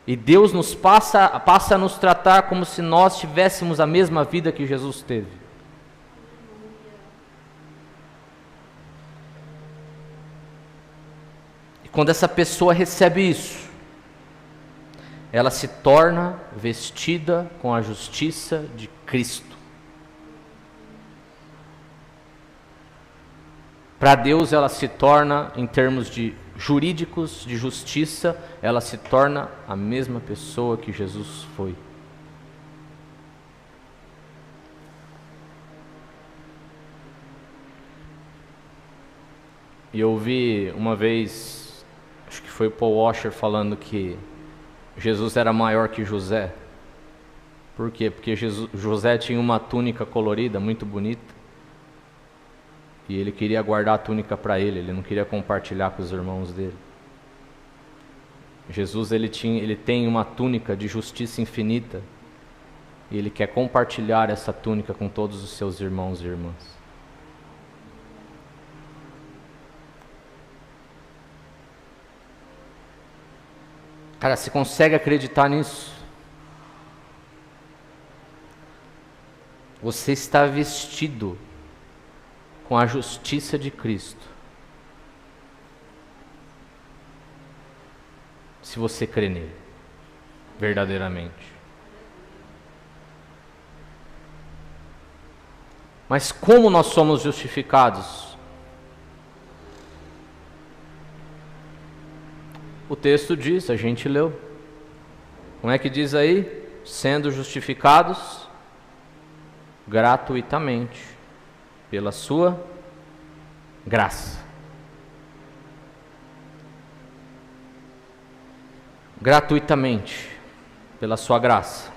A: e Deus passa a nos tratar como se nós tivéssemos a mesma vida que Jesus teve. Quando essa pessoa recebe isso, ela se torna vestida com a justiça de Cristo. Para Deus ela se torna, em termos de jurídicos, de justiça, ela se torna a mesma pessoa que Jesus foi. E eu ouvi uma vez, acho que foi o Paul Washer falando que Jesus era maior que José. Por quê? Porque José tinha uma túnica colorida, muito bonita. E ele queria guardar a túnica para ele não queria compartilhar com os irmãos dele. Jesus ele tem uma túnica de justiça infinita. E ele quer compartilhar essa túnica com todos os seus irmãos e irmãs. Cara, você consegue acreditar nisso? Você está vestido com a justiça de Cristo. Se você crê nele, verdadeiramente. Mas como nós somos justificados? O texto diz, a gente leu. Como é que diz aí? Sendo justificados gratuitamente, pela sua graça. Gratuitamente, pela sua graça.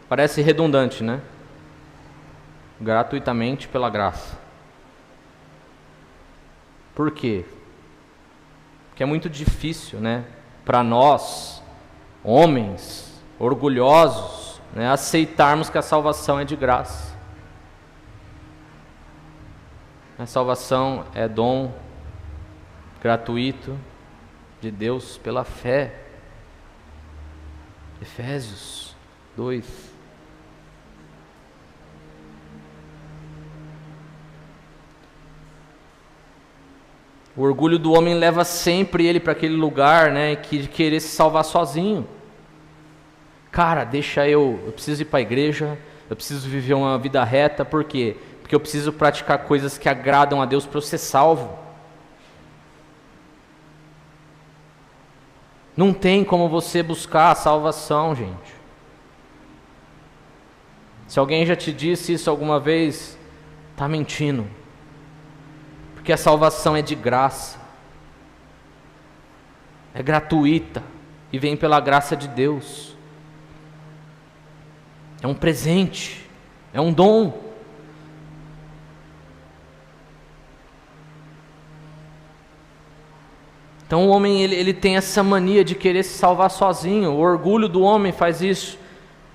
A: Parece redundante, né? Gratuitamente pela graça. Por quê? Porque é muito difícil, né, para nós, homens orgulhosos, né, aceitarmos que a salvação é de graça. A salvação é dom gratuito de Deus pela fé. Efésios 2. O orgulho do homem leva sempre ele para aquele lugar, né, de querer se salvar sozinho. Cara, deixa eu preciso ir para a igreja, eu preciso viver uma vida reta, por quê? Porque eu preciso praticar coisas que agradam a Deus para eu ser salvo. Não tem como você buscar a salvação, gente. Se alguém já te disse isso alguma vez, está mentindo. Porque a salvação é de graça, é gratuita e vem pela graça de Deus. É um presente, é um dom. Então o homem ele tem essa mania de querer se salvar sozinho. O orgulho do homem faz isso,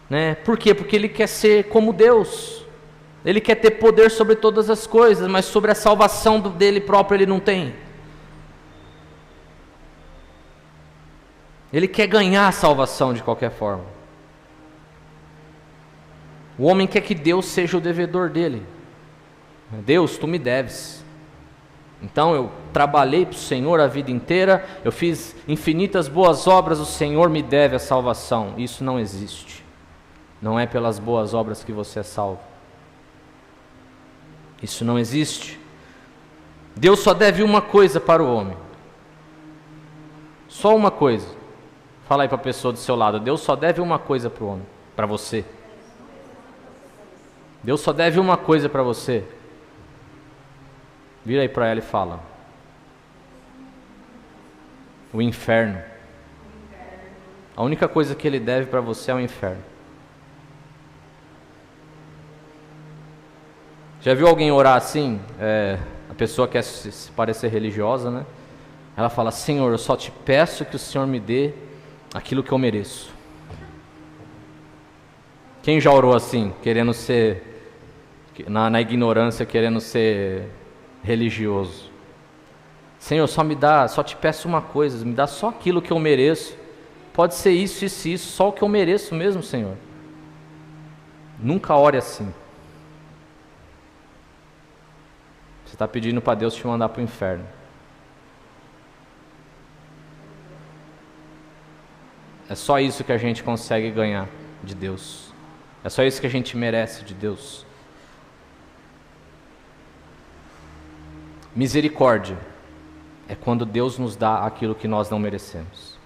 A: né? Por quê? Porque ele quer ser como Deus. Ele quer ter poder sobre todas as coisas, mas sobre a salvação dele próprio ele não tem. Ele quer ganhar a salvação de qualquer forma. O homem quer que Deus seja o devedor dele. Deus, tu me deves. Então eu trabalhei para o Senhor a vida inteira, eu fiz infinitas boas obras, o Senhor me deve a salvação. Isso não existe. Não é pelas boas obras que você é salvo. Isso não existe. Deus só deve uma coisa para o homem. Só uma coisa. Fala aí para a pessoa do seu lado. Deus só deve uma coisa para o homem, para você. Deus só deve uma coisa para você. Vira aí para ela e fala. O inferno. A única coisa que Ele deve para você é o inferno. Já viu alguém orar assim? A pessoa quer se parecer religiosa, né? Ela fala: Senhor, eu só te peço que o Senhor me dê aquilo que eu mereço. Quem já orou assim, querendo ser, na ignorância, querendo ser religioso? Senhor, só te peço uma coisa, me dá só aquilo que eu mereço. Pode ser isso, isso, isso, só o que eu mereço mesmo, Senhor. Nunca ore assim. Você está pedindo para Deus te mandar para o inferno. É só isso que a gente consegue ganhar de Deus. É só isso que a gente merece de Deus. Misericórdia é quando Deus nos dá aquilo que nós não merecemos.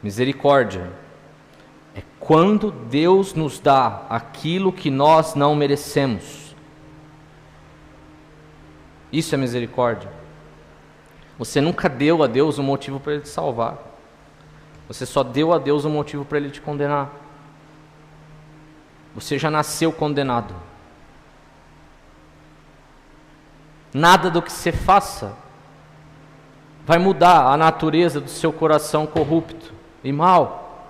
A: Misericórdia é quando Deus nos dá aquilo que nós não merecemos. Isso é misericórdia. Você nunca deu a Deus um motivo para Ele te salvar. Você só deu a Deus um motivo para Ele te condenar. Você já nasceu condenado. Nada do que você faça vai mudar a natureza do seu coração corrupto e mau.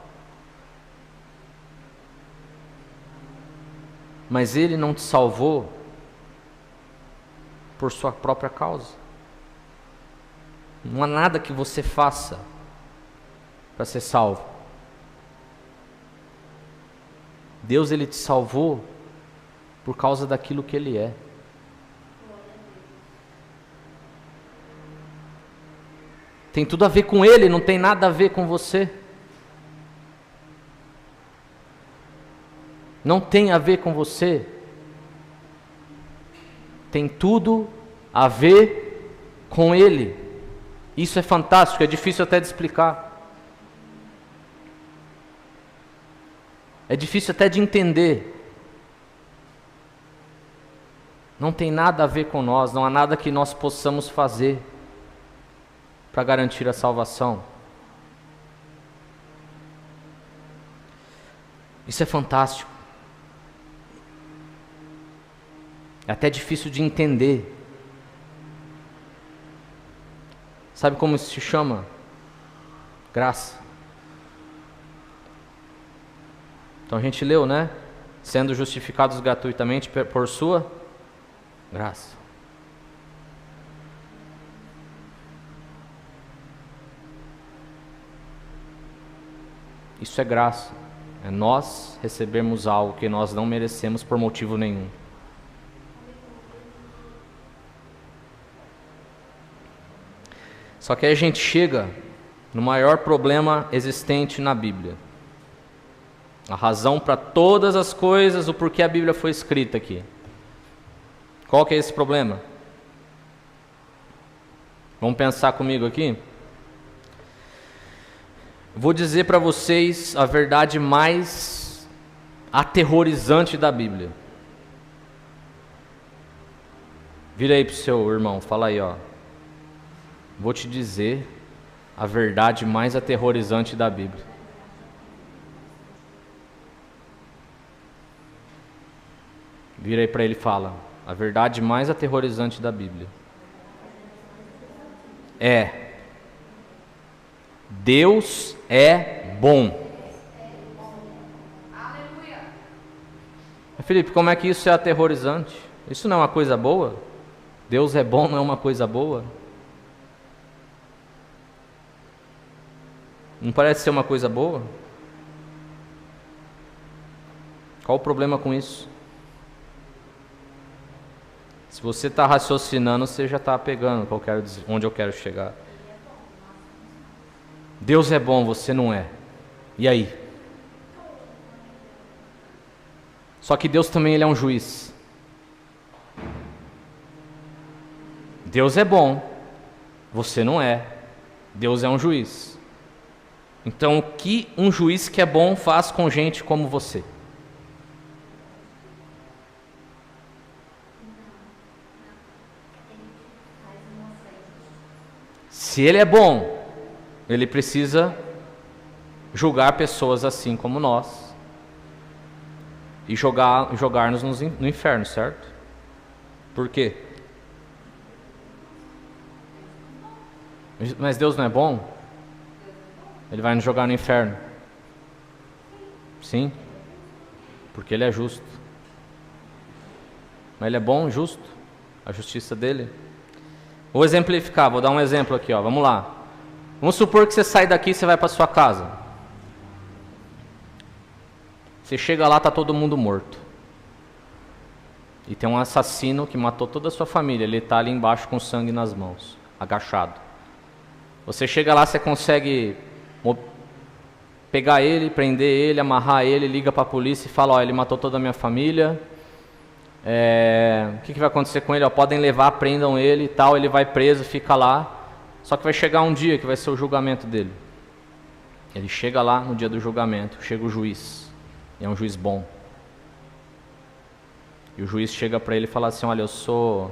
A: Mas Ele não te salvou por sua própria causa. Não há nada que você faça para ser salvo. Deus, Ele te salvou por causa daquilo que Ele é. Tem tudo a ver com Ele, não tem nada a ver com você. Não tem a ver com você. Tem tudo a ver com Ele. Isso é fantástico, é difícil até de explicar. É difícil até de entender. Não tem nada a ver com nós, não há nada que nós possamos fazer para garantir a salvação. Isso é fantástico. É até difícil de entender. Sabe como isso se chama? Graça. Então a gente leu, né? Sendo justificados gratuitamente por sua Graça. Isso é graça. É nós recebermos algo que nós não merecemos por motivo nenhum. Só que aí a gente chega no maior problema existente na Bíblia. A razão para todas as coisas, o porquê a Bíblia foi escrita aqui. Qual que é esse problema? Vamos pensar comigo aqui? Vou dizer para vocês a verdade mais aterrorizante da Bíblia. Vira aí pro seu irmão, fala aí, ó. Vou te dizer a verdade mais aterrorizante da Bíblia. Vira aí para ele e fala: a verdade mais aterrorizante da Bíblia é: Deus é bom. Felipe, como é que isso é aterrorizante? Isso não é uma coisa boa? Deus é bom, não é uma coisa boa? Não parece ser uma coisa boa? Qual o problema com isso? Se você está raciocinando, você já está pegando onde eu quero chegar. Deus é bom, você não é. E aí? Só que Deus também ele é um juiz. Deus é bom, você não é. Deus é um juiz. Então, o que um juiz que é bom faz com gente como você? Se ele é bom, ele precisa julgar pessoas assim como nós e jogar-nos no inferno, certo? Por quê? Mas Deus não é bom? Ele vai nos jogar no inferno? Sim, porque ele é justo. Mas ele é bom e justo? A justiça dele? Vou exemplificar, vou dar um exemplo aqui, ó. Vamos lá. Vamos supor que você sai daqui e você vai para sua casa. Você chega lá, tá todo mundo morto. E tem um assassino que matou toda a sua família. Ele está ali embaixo com sangue nas mãos, agachado. Você chega lá, você consegue pegar ele, prender ele, amarrar ele, liga para a polícia e fala: ó, ele matou toda a minha família. O que vai acontecer com ele? Ó, podem levar, prendam ele e tal. Ele vai preso, fica lá. Só que vai chegar um dia que vai ser o julgamento dele. Ele chega lá no dia do julgamento, chega o juiz. E é um juiz bom. E o juiz chega para ele e fala assim: olha, eu sou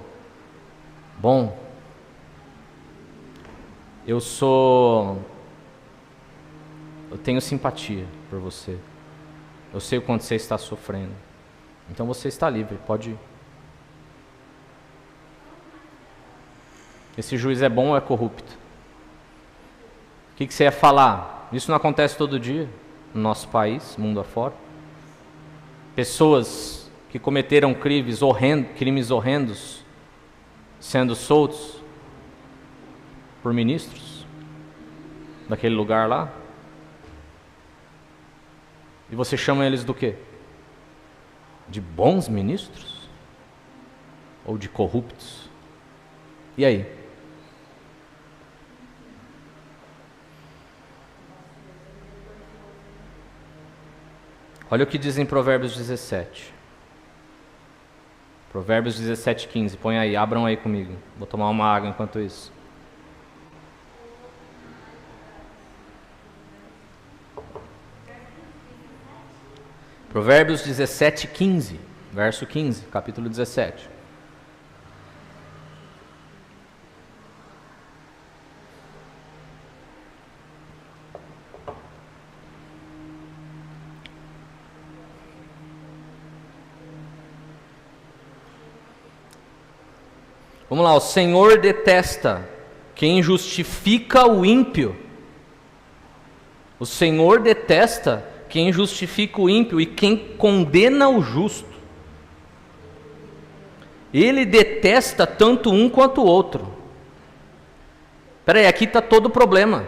A: bom. Eu tenho simpatia por você. Eu sei o quanto você está sofrendo. Então você está livre, pode ir. Esse juiz é bom ou é corrupto? O que você ia falar? Isso não acontece todo dia no nosso país, mundo afora. Pessoas que cometeram crimes horrendos sendo soltos por ministros daquele lugar lá. E você chama eles do quê? De bons ministros? Ou de corruptos? E aí? Olha o que diz em Provérbios 17. Provérbios 17, 15. Põe aí, abram aí comigo. Vou tomar uma água enquanto isso. Provérbios 17, 15. Verso 15, capítulo 17. Vamos lá, o Senhor detesta quem justifica o ímpio. O Senhor detesta quem justifica o ímpio e quem condena o justo. Ele detesta tanto um quanto o outro. Espera aí, aqui está todo o problema.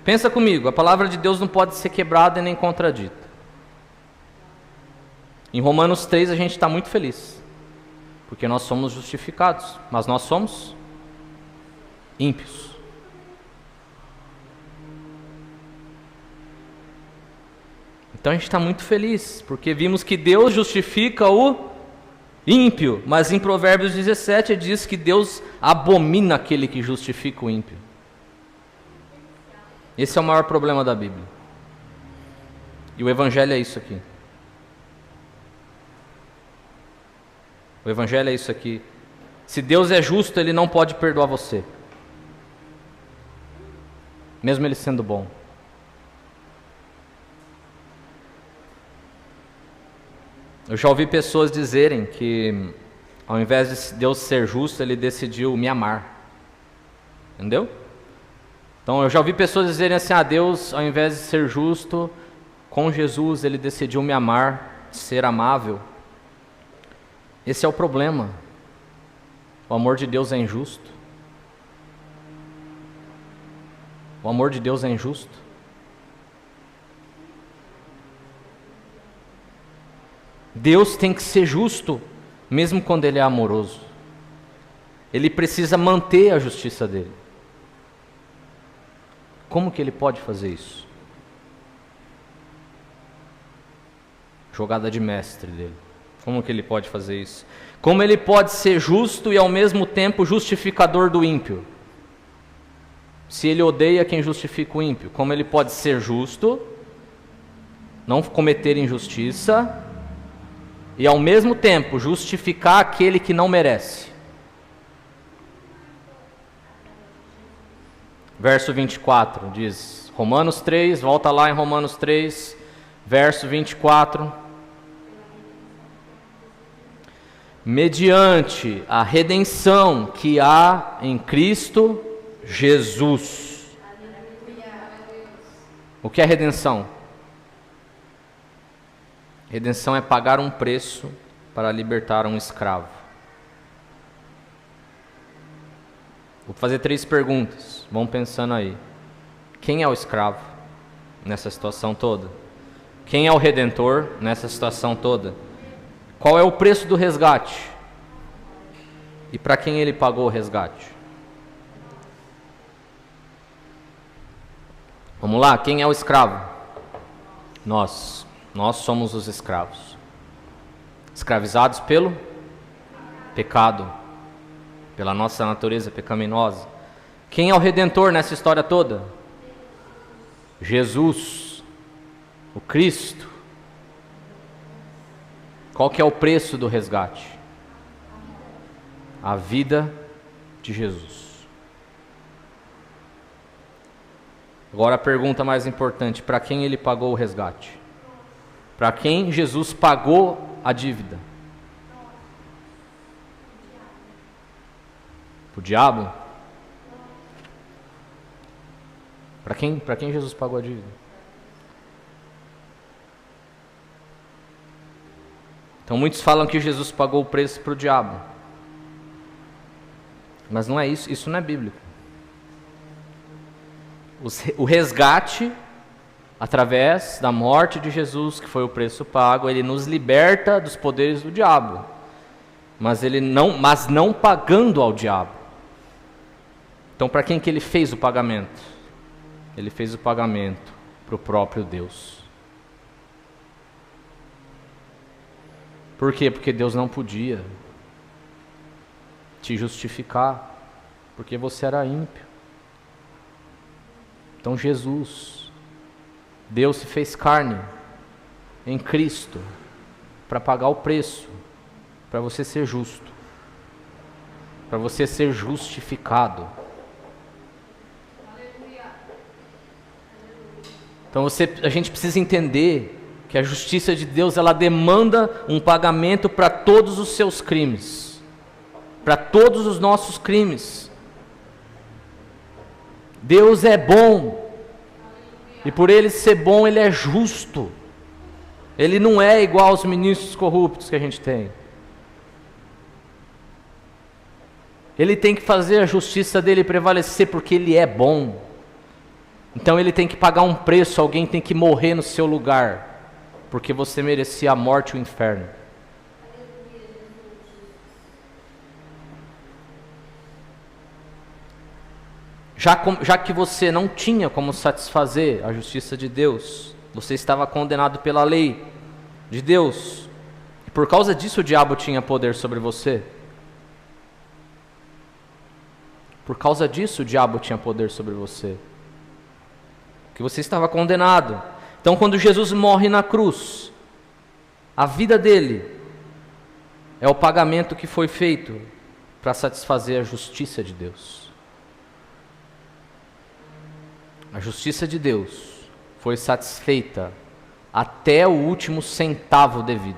A: Pensa comigo, a palavra de Deus não pode ser quebrada e nem contradita. Em Romanos 3 a gente está muito feliz, porque nós somos justificados, mas nós somos ímpios. Então a gente está muito feliz, porque vimos que Deus justifica o ímpio, mas em Provérbios 17 diz que Deus abomina aquele que justifica o ímpio. Esse é o maior problema da Bíblia. E o Evangelho é isso aqui. O Evangelho é isso aqui. Se Deus é justo, Ele não pode perdoar você, mesmo Ele sendo bom. Eu já ouvi pessoas dizerem que, ao invés de Deus ser justo, Ele decidiu me amar. Entendeu? Então eu já ouvi pessoas dizerem assim: Deus, ao invés de ser justo, com Jesus Ele decidiu me amar, ser amável. Esse é o problema. O amor de Deus é injusto. O amor de Deus é injusto. Deus tem que ser justo, mesmo quando Ele é amoroso. Ele precisa manter a justiça dele. Como que Ele pode fazer isso? Jogada de mestre dele. Como que Ele pode fazer isso? Como Ele pode ser justo e ao mesmo tempo justificador do ímpio? Se Ele odeia quem justifica o ímpio, como Ele pode ser justo, não cometer injustiça, e ao mesmo tempo justificar aquele que não merece? Verso 24 diz, Romanos 3, volta lá em Romanos 3, verso 24. Mediante a redenção que há em Cristo Jesus. O que é redenção? Redenção é pagar um preço para libertar um escravo. Vou fazer 3 perguntas, vão pensando aí. Quem é o escravo nessa situação toda? Quem é o redentor nessa situação toda? Qual é o preço do resgate? E para quem Ele pagou o resgate? Vamos lá, quem é o escravo? Nós somos os escravos. Escravizados pelo pecado, pela nossa natureza pecaminosa. Quem é o redentor nessa história toda? Jesus, o Cristo. Qual que é o preço do resgate? A vida de Jesus. Agora a pergunta mais importante: para quem Ele pagou o resgate? Para quem Jesus pagou a dívida? Para o diabo? Para quem Jesus pagou a dívida? Então muitos falam que Jesus pagou o preço para o diabo. Mas não é isso, isso não é bíblico. O resgate, através da morte de Jesus, que foi o preço pago, Ele nos liberta dos poderes do diabo. Mas não pagando ao diabo. Então para quem que Ele fez o pagamento? Ele fez o pagamento para o próprio Deus. Por quê? Porque Deus não podia te justificar, porque você era ímpio. Então Jesus, Deus se fez carne em Cristo para pagar o preço, para você ser justo, para você ser justificado. Então a gente precisa entender que a justiça de Deus, ela demanda um pagamento para todos os seus crimes, para todos os nossos crimes. Deus é bom, e por Ele ser bom, Ele é justo. Ele não é igual aos ministros corruptos que a gente tem. Ele tem que fazer a justiça dele prevalecer porque ele é bom. Então ele tem que pagar um preço, alguém tem que morrer no seu lugar, porque você merecia a morte e o inferno. Já que você não tinha como satisfazer a justiça de Deus, você estava condenado pela lei de Deus, e por causa disso o diabo tinha poder sobre você. Por causa disso o diabo tinha poder sobre você, que você estava condenado. Então quando Jesus morre na cruz, a vida dele é o pagamento que foi feito para satisfazer a justiça de Deus. A justiça de Deus foi satisfeita até o último centavo devido,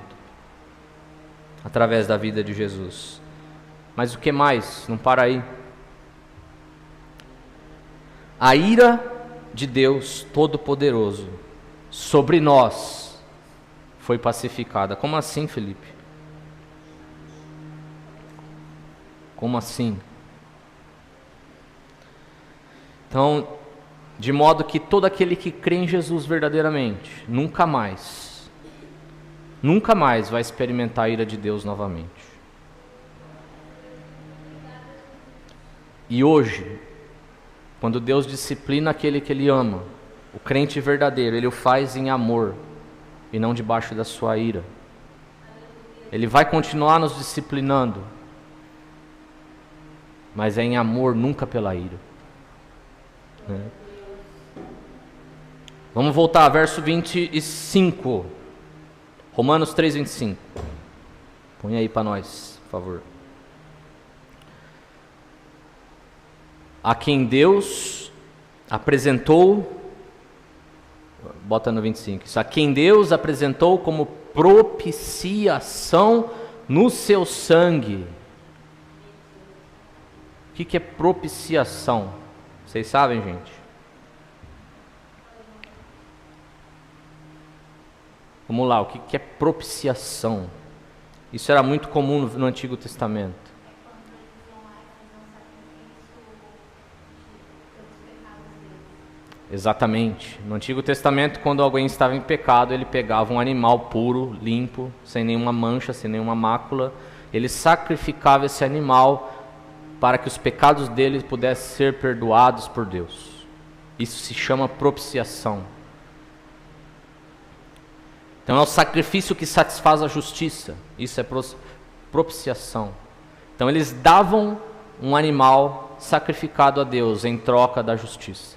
A: através da vida de Jesus. Mas o que mais? Não para aí. A ira de Deus Todo-Poderoso sobre nós foi pacificada. Como assim, Felipe? Como assim? Então, de modo que todo aquele que crê em Jesus verdadeiramente, nunca mais vai experimentar a ira de Deus novamente. E hoje, quando Deus disciplina aquele que Ele ama, o crente verdadeiro, Ele o faz em amor e não debaixo da sua ira. Ele vai continuar nos disciplinando, mas é em amor, nunca pela ira. Vamos voltar, verso 25. Romanos 3, 25. Põe aí para nós, por favor. A quem Deus apresentou, bota no 25, isso, a quem Deus apresentou como propiciação no seu sangue. O que é propiciação? Vocês sabem, gente? Vamos lá, o que é propiciação? Isso era muito comum no Antigo Testamento. Exatamente. No Antigo Testamento, quando alguém estava em pecado, ele pegava um animal puro, limpo, sem nenhuma mancha, sem nenhuma mácula. Ele sacrificava esse animal para que os pecados dele pudessem ser perdoados por Deus. Isso se chama propiciação. Então é o sacrifício que satisfaz a justiça. Isso é propiciação. Então eles davam um animal sacrificado a Deus em troca da justiça,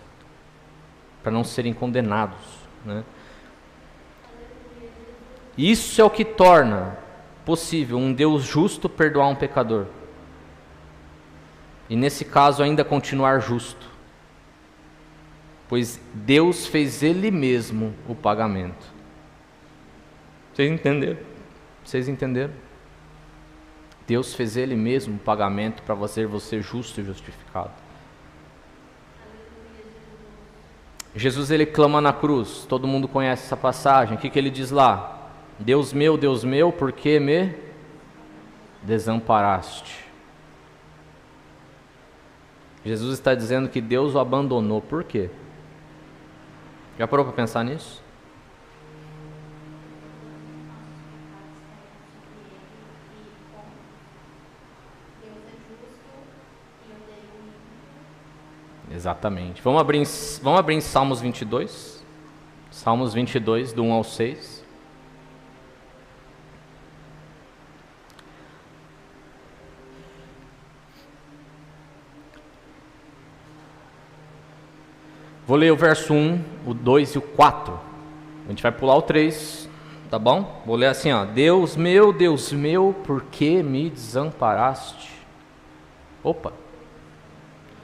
A: para não serem condenados, né? Isso é o que torna possível um Deus justo perdoar um pecador. E nesse caso ainda continuar justo, pois Deus fez Ele mesmo o pagamento. Vocês entenderam? Vocês entenderam? Deus fez Ele mesmo o pagamento para fazer você justo e justificado. Jesus, ele clama na cruz, todo mundo conhece essa passagem. O que ele diz lá? Deus meu, por que me desamparaste? Jesus está dizendo que Deus o abandonou. Por quê? Já parou para pensar nisso? Exatamente. Vamos abrir em Salmos 22. Salmos 22, do 1 ao 6. Vou ler o verso 1, o 2 e o 4. A gente vai pular o 3, tá bom? Vou ler assim, ó. Deus meu, por que me desamparaste? Opa!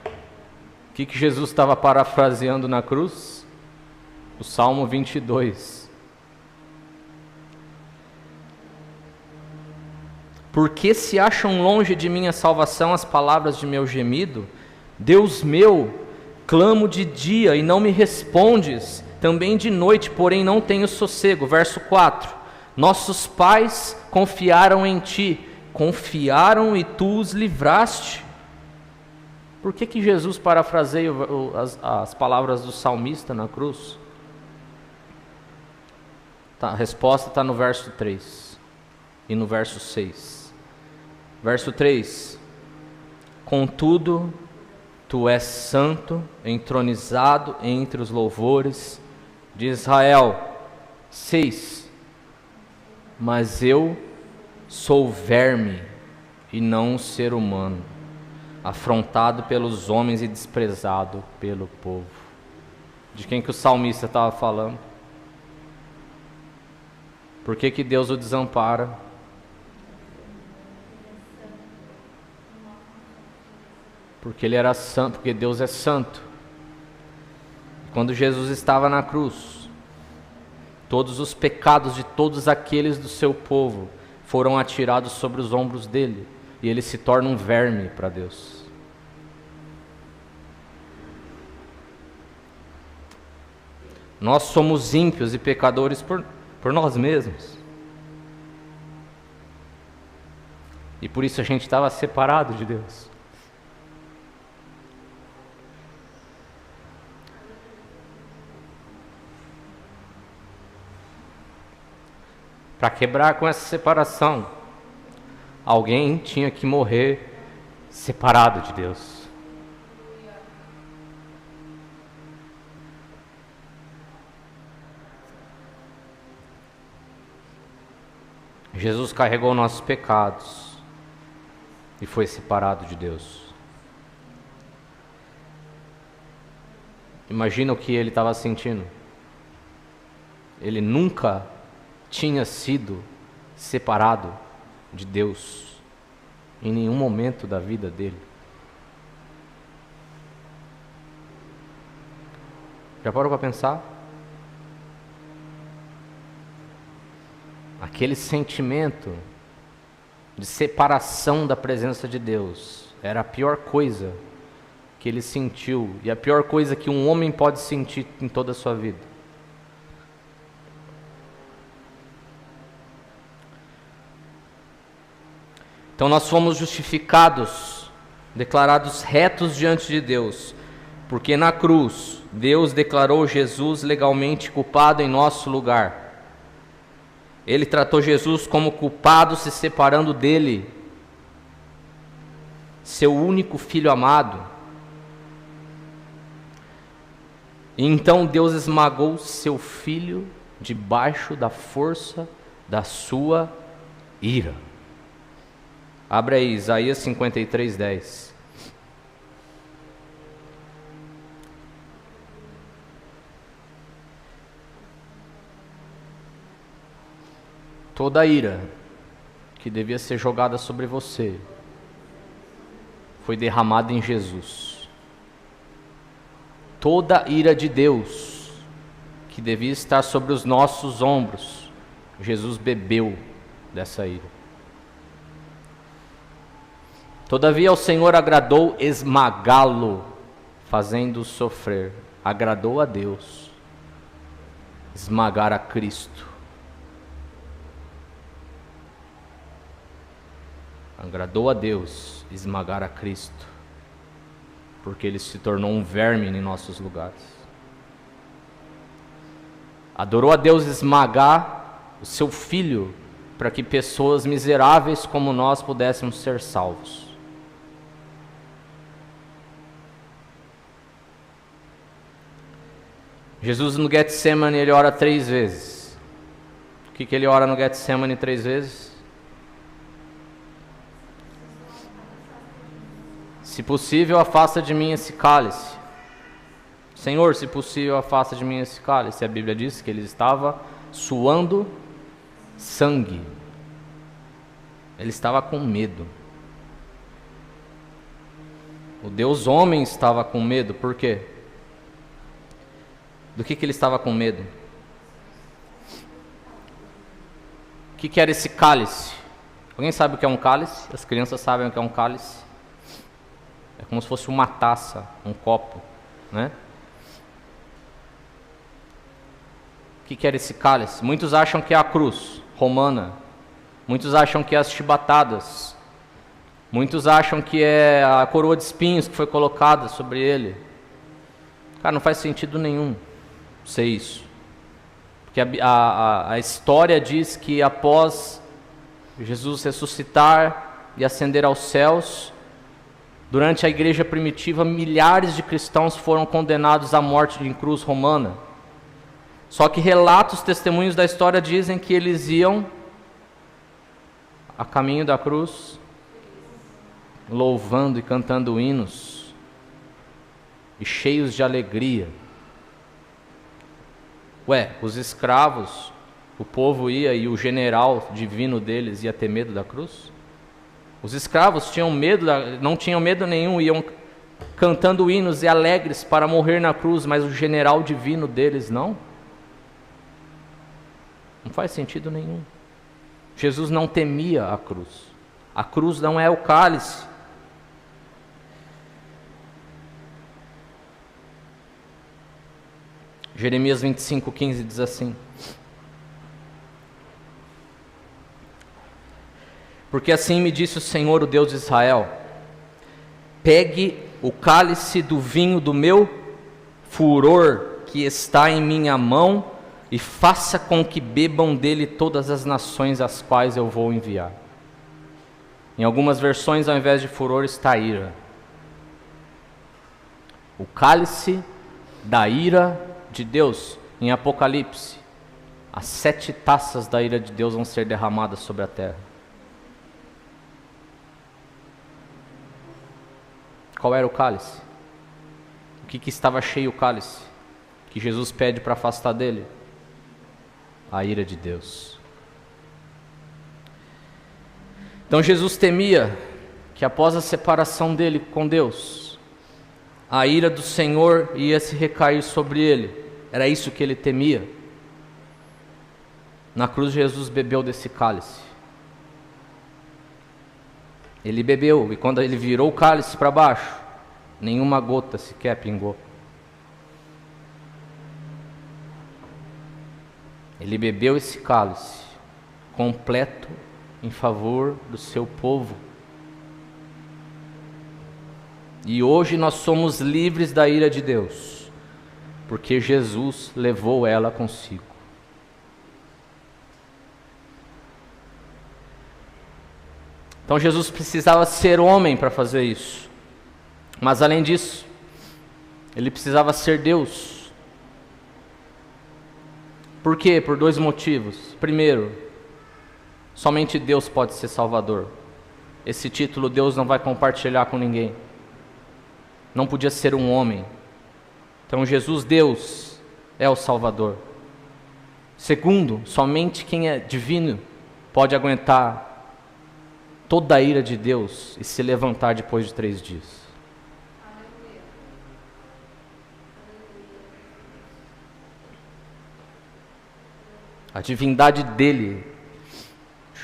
A: O que Jesus estava parafraseando na cruz? O Salmo 22. Porque se acham longe de mim a salvação as palavras de meu gemido? Deus meu, clamo de dia e não me respondes, também de noite, porém não tenho sossego. Verso 4. Nossos pais confiaram em ti, confiaram e tu os livraste. Por que Jesus parafraseia as palavras do salmista na cruz? A resposta está no verso 3 e no verso 6. Verso 3: Contudo, tu és santo, entronizado entre os louvores de Israel. 6: Mas eu sou verme e não um ser humano, afrontado pelos homens e desprezado pelo povo. De quem que o salmista estava falando? Por que Deus o desampara? Porque ele era santo, porque Deus é santo. Quando Jesus estava na cruz, todos os pecados de todos aqueles do seu povo foram atirados sobre os ombros dele, e ele se torna um verme para Deus. Nós somos ímpios e pecadores por nós mesmos. E por isso a gente estava separado de Deus. Para quebrar com essa separação, alguém tinha que morrer separado de Deus. Jesus carregou nossos pecados e foi separado de Deus. Imagina o que ele estava sentindo. Ele nunca tinha sido separado de Deus em nenhum momento da vida dele. Já parou para pensar? Aquele sentimento de separação da presença de Deus era a pior coisa que ele sentiu, e a pior coisa que um homem pode sentir em toda a sua vida. Então nós fomos justificados, declarados retos diante de Deus, porque na cruz Deus declarou Jesus legalmente culpado em nosso lugar. Ele tratou Jesus como culpado, se separando dele, seu único filho amado. E então Deus esmagou seu filho debaixo da força da sua ira. Abre aí, Isaías 53:10. Toda a ira que devia ser jogada sobre você foi derramada em Jesus. Toda a ira de Deus que devia estar sobre os nossos ombros, Jesus bebeu dessa ira. Todavia ao Senhor agradou esmagá-lo, fazendo-o sofrer. Agradou a Deus esmagar a Cristo. Agradou a Deus esmagar a Cristo, porque ele se tornou um verme em nossos lugares. Adorou a Deus esmagar o seu filho, para que pessoas miseráveis como nós pudéssemos ser salvos. Jesus no Getsemane, ele ora 3 vezes. O que ele ora no Getsemane 3 vezes? Se possível, afasta de mim esse cálice. Senhor, se possível, afasta de mim esse cálice. A Bíblia diz que ele estava suando sangue. Ele estava com medo. O Deus homem estava com medo. Por quê? Do que ele estava com medo? O que era esse cálice? Alguém sabe o que é um cálice? As crianças sabem o que é um cálice? É como se fosse uma taça, um copo, né? O que era esse cálice? Muitos acham que é a cruz romana. Muitos acham que é as chibatadas Muitos acham que é a coroa de espinhos que foi colocada sobre ele. Cara, não faz sentido nenhum ser isso. Porque a história diz que após Jesus ressuscitar e ascender aos céus, durante a igreja primitiva, milhares de cristãos foram condenados à morte em cruz romana. Só que relatos, testemunhos da história dizem que eles iam a caminho da cruz, louvando e cantando hinos, e cheios de alegria. Os escravos, o povo ia e o general divino deles ia ter medo da cruz? Os escravos tinham medo, não tinham medo nenhum, iam cantando hinos e alegres para morrer na cruz, mas o general divino deles não? Não faz sentido nenhum. Jesus não temia a cruz. A cruz não é o cálice. Jeremias 25:15 diz assim: porque assim me disse o Senhor, o Deus de Israel: pegue o cálice do vinho do meu furor que está em minha mão e faça com que bebam dele todas as nações às quais eu vou enviar. Em algumas versões, ao invés de furor, está ira. O cálice da ira de Deus. Em Apocalipse, as 7 taças da ira de Deus vão ser derramadas sobre a terra. Qual era o cálice? O que estava cheio o cálice? Que Jesus pede para afastar dele? A ira de Deus. Então Jesus temia que após a separação dele com Deus, a ira do Senhor ia se recair sobre ele. Era isso que ele temia. Na cruz Jesus bebeu desse cálice. Ele bebeu, e quando ele virou o cálice para baixo, nenhuma gota sequer pingou. Ele bebeu esse cálice completo em favor do seu povo. E hoje nós somos livres da ira de Deus, porque Jesus levou ela consigo. Então Jesus precisava ser homem para fazer isso. Mas além disso, ele precisava ser Deus. Por quê? Por 2 motivos. Primeiro, somente Deus pode ser Salvador. Esse título Deus não vai compartilhar com ninguém. Não podia ser um homem. Então Jesus, Deus, é o Salvador. Segundo, somente quem é divino pode aguentar toda a ira de Deus e se levantar depois de 3 dias. A divindade dele,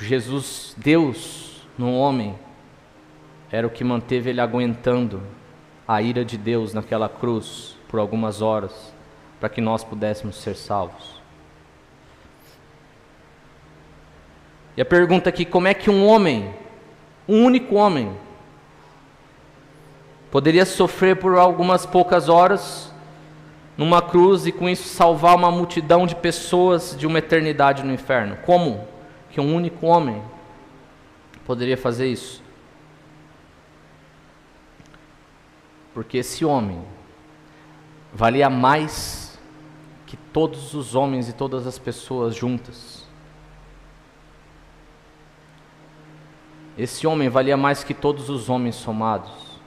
A: Jesus, Deus no homem, era o que manteve ele aguentando a ira de Deus naquela cruz por algumas horas, para que nós pudéssemos ser salvos. E a pergunta aqui: como é que um homem, um único homem, poderia sofrer por algumas poucas horas numa cruz e com isso salvar uma multidão de pessoas de uma eternidade no inferno? Como que um único homem poderia fazer isso? Porque esse homem valia mais que todos os homens e todas as pessoas juntas. Esse homem valia mais que todos os homens somados.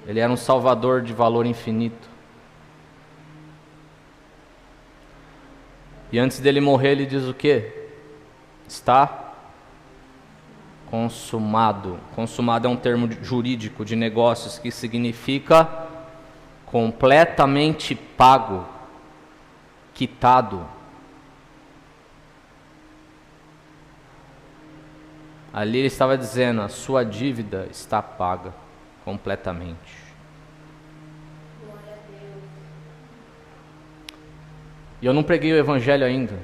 A: Ele era um salvador de valor infinito. E antes dele morrer, ele diz o quê? Está consumado. Consumado é um termo jurídico de negócios que significa completamente pago, quitado. Ali ele estava dizendo: a sua dívida está paga completamente. E eu não preguei o evangelho ainda,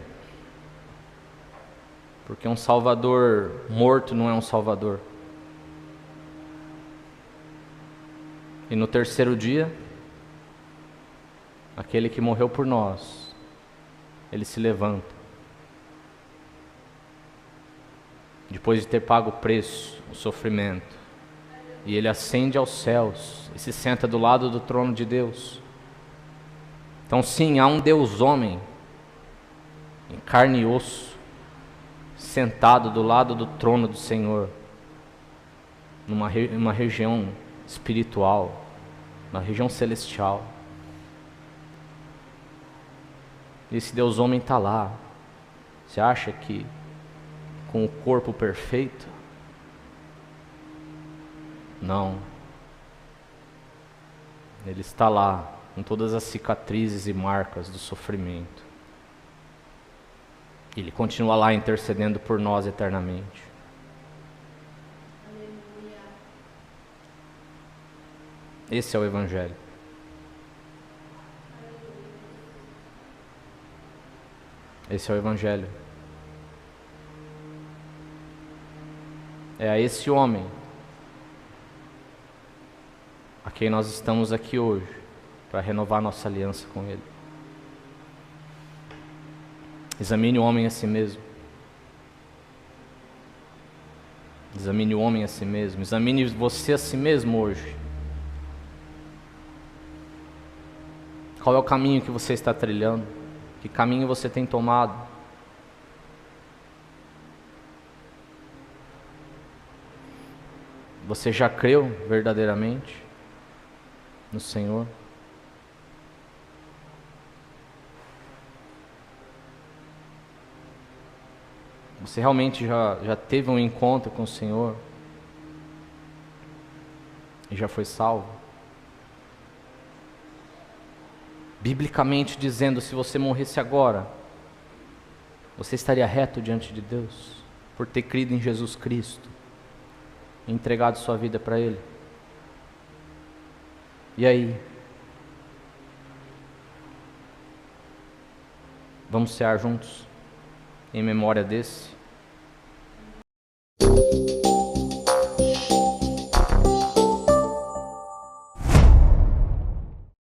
A: porque um salvador morto não é um salvador. E no terceiro dia, aquele que morreu por nós, ele se levanta. Depois de ter pago o preço, o sofrimento, e ele ascende aos céus e se senta do lado do trono de Deus. Então sim, há um Deus homem, em carne e osso, sentado do lado do trono do Senhor, numa região espiritual, na região celestial. Esse Deus homem está lá. Você acha que com o corpo perfeito? Não. Ele está lá, com todas as cicatrizes e marcas do sofrimento. Ele continua lá intercedendo por nós eternamente. Esse é o Evangelho. Esse é o Evangelho. É a esse homem a quem nós estamos aqui hoje para renovar nossa aliança com Ele. Examine o homem a si mesmo. Examine o homem a si mesmo. Examine você a si mesmo hoje. Qual é o caminho que você está trilhando? Que caminho você tem tomado? Você já creu verdadeiramente no Senhor? Você realmente já teve um encontro com o Senhor? E já foi salvo? Biblicamente dizendo, se você morresse agora, você estaria reto diante de Deus, por ter crido em Jesus Cristo, e entregado sua vida para Ele. E aí? Vamos cear juntos, em memória desse?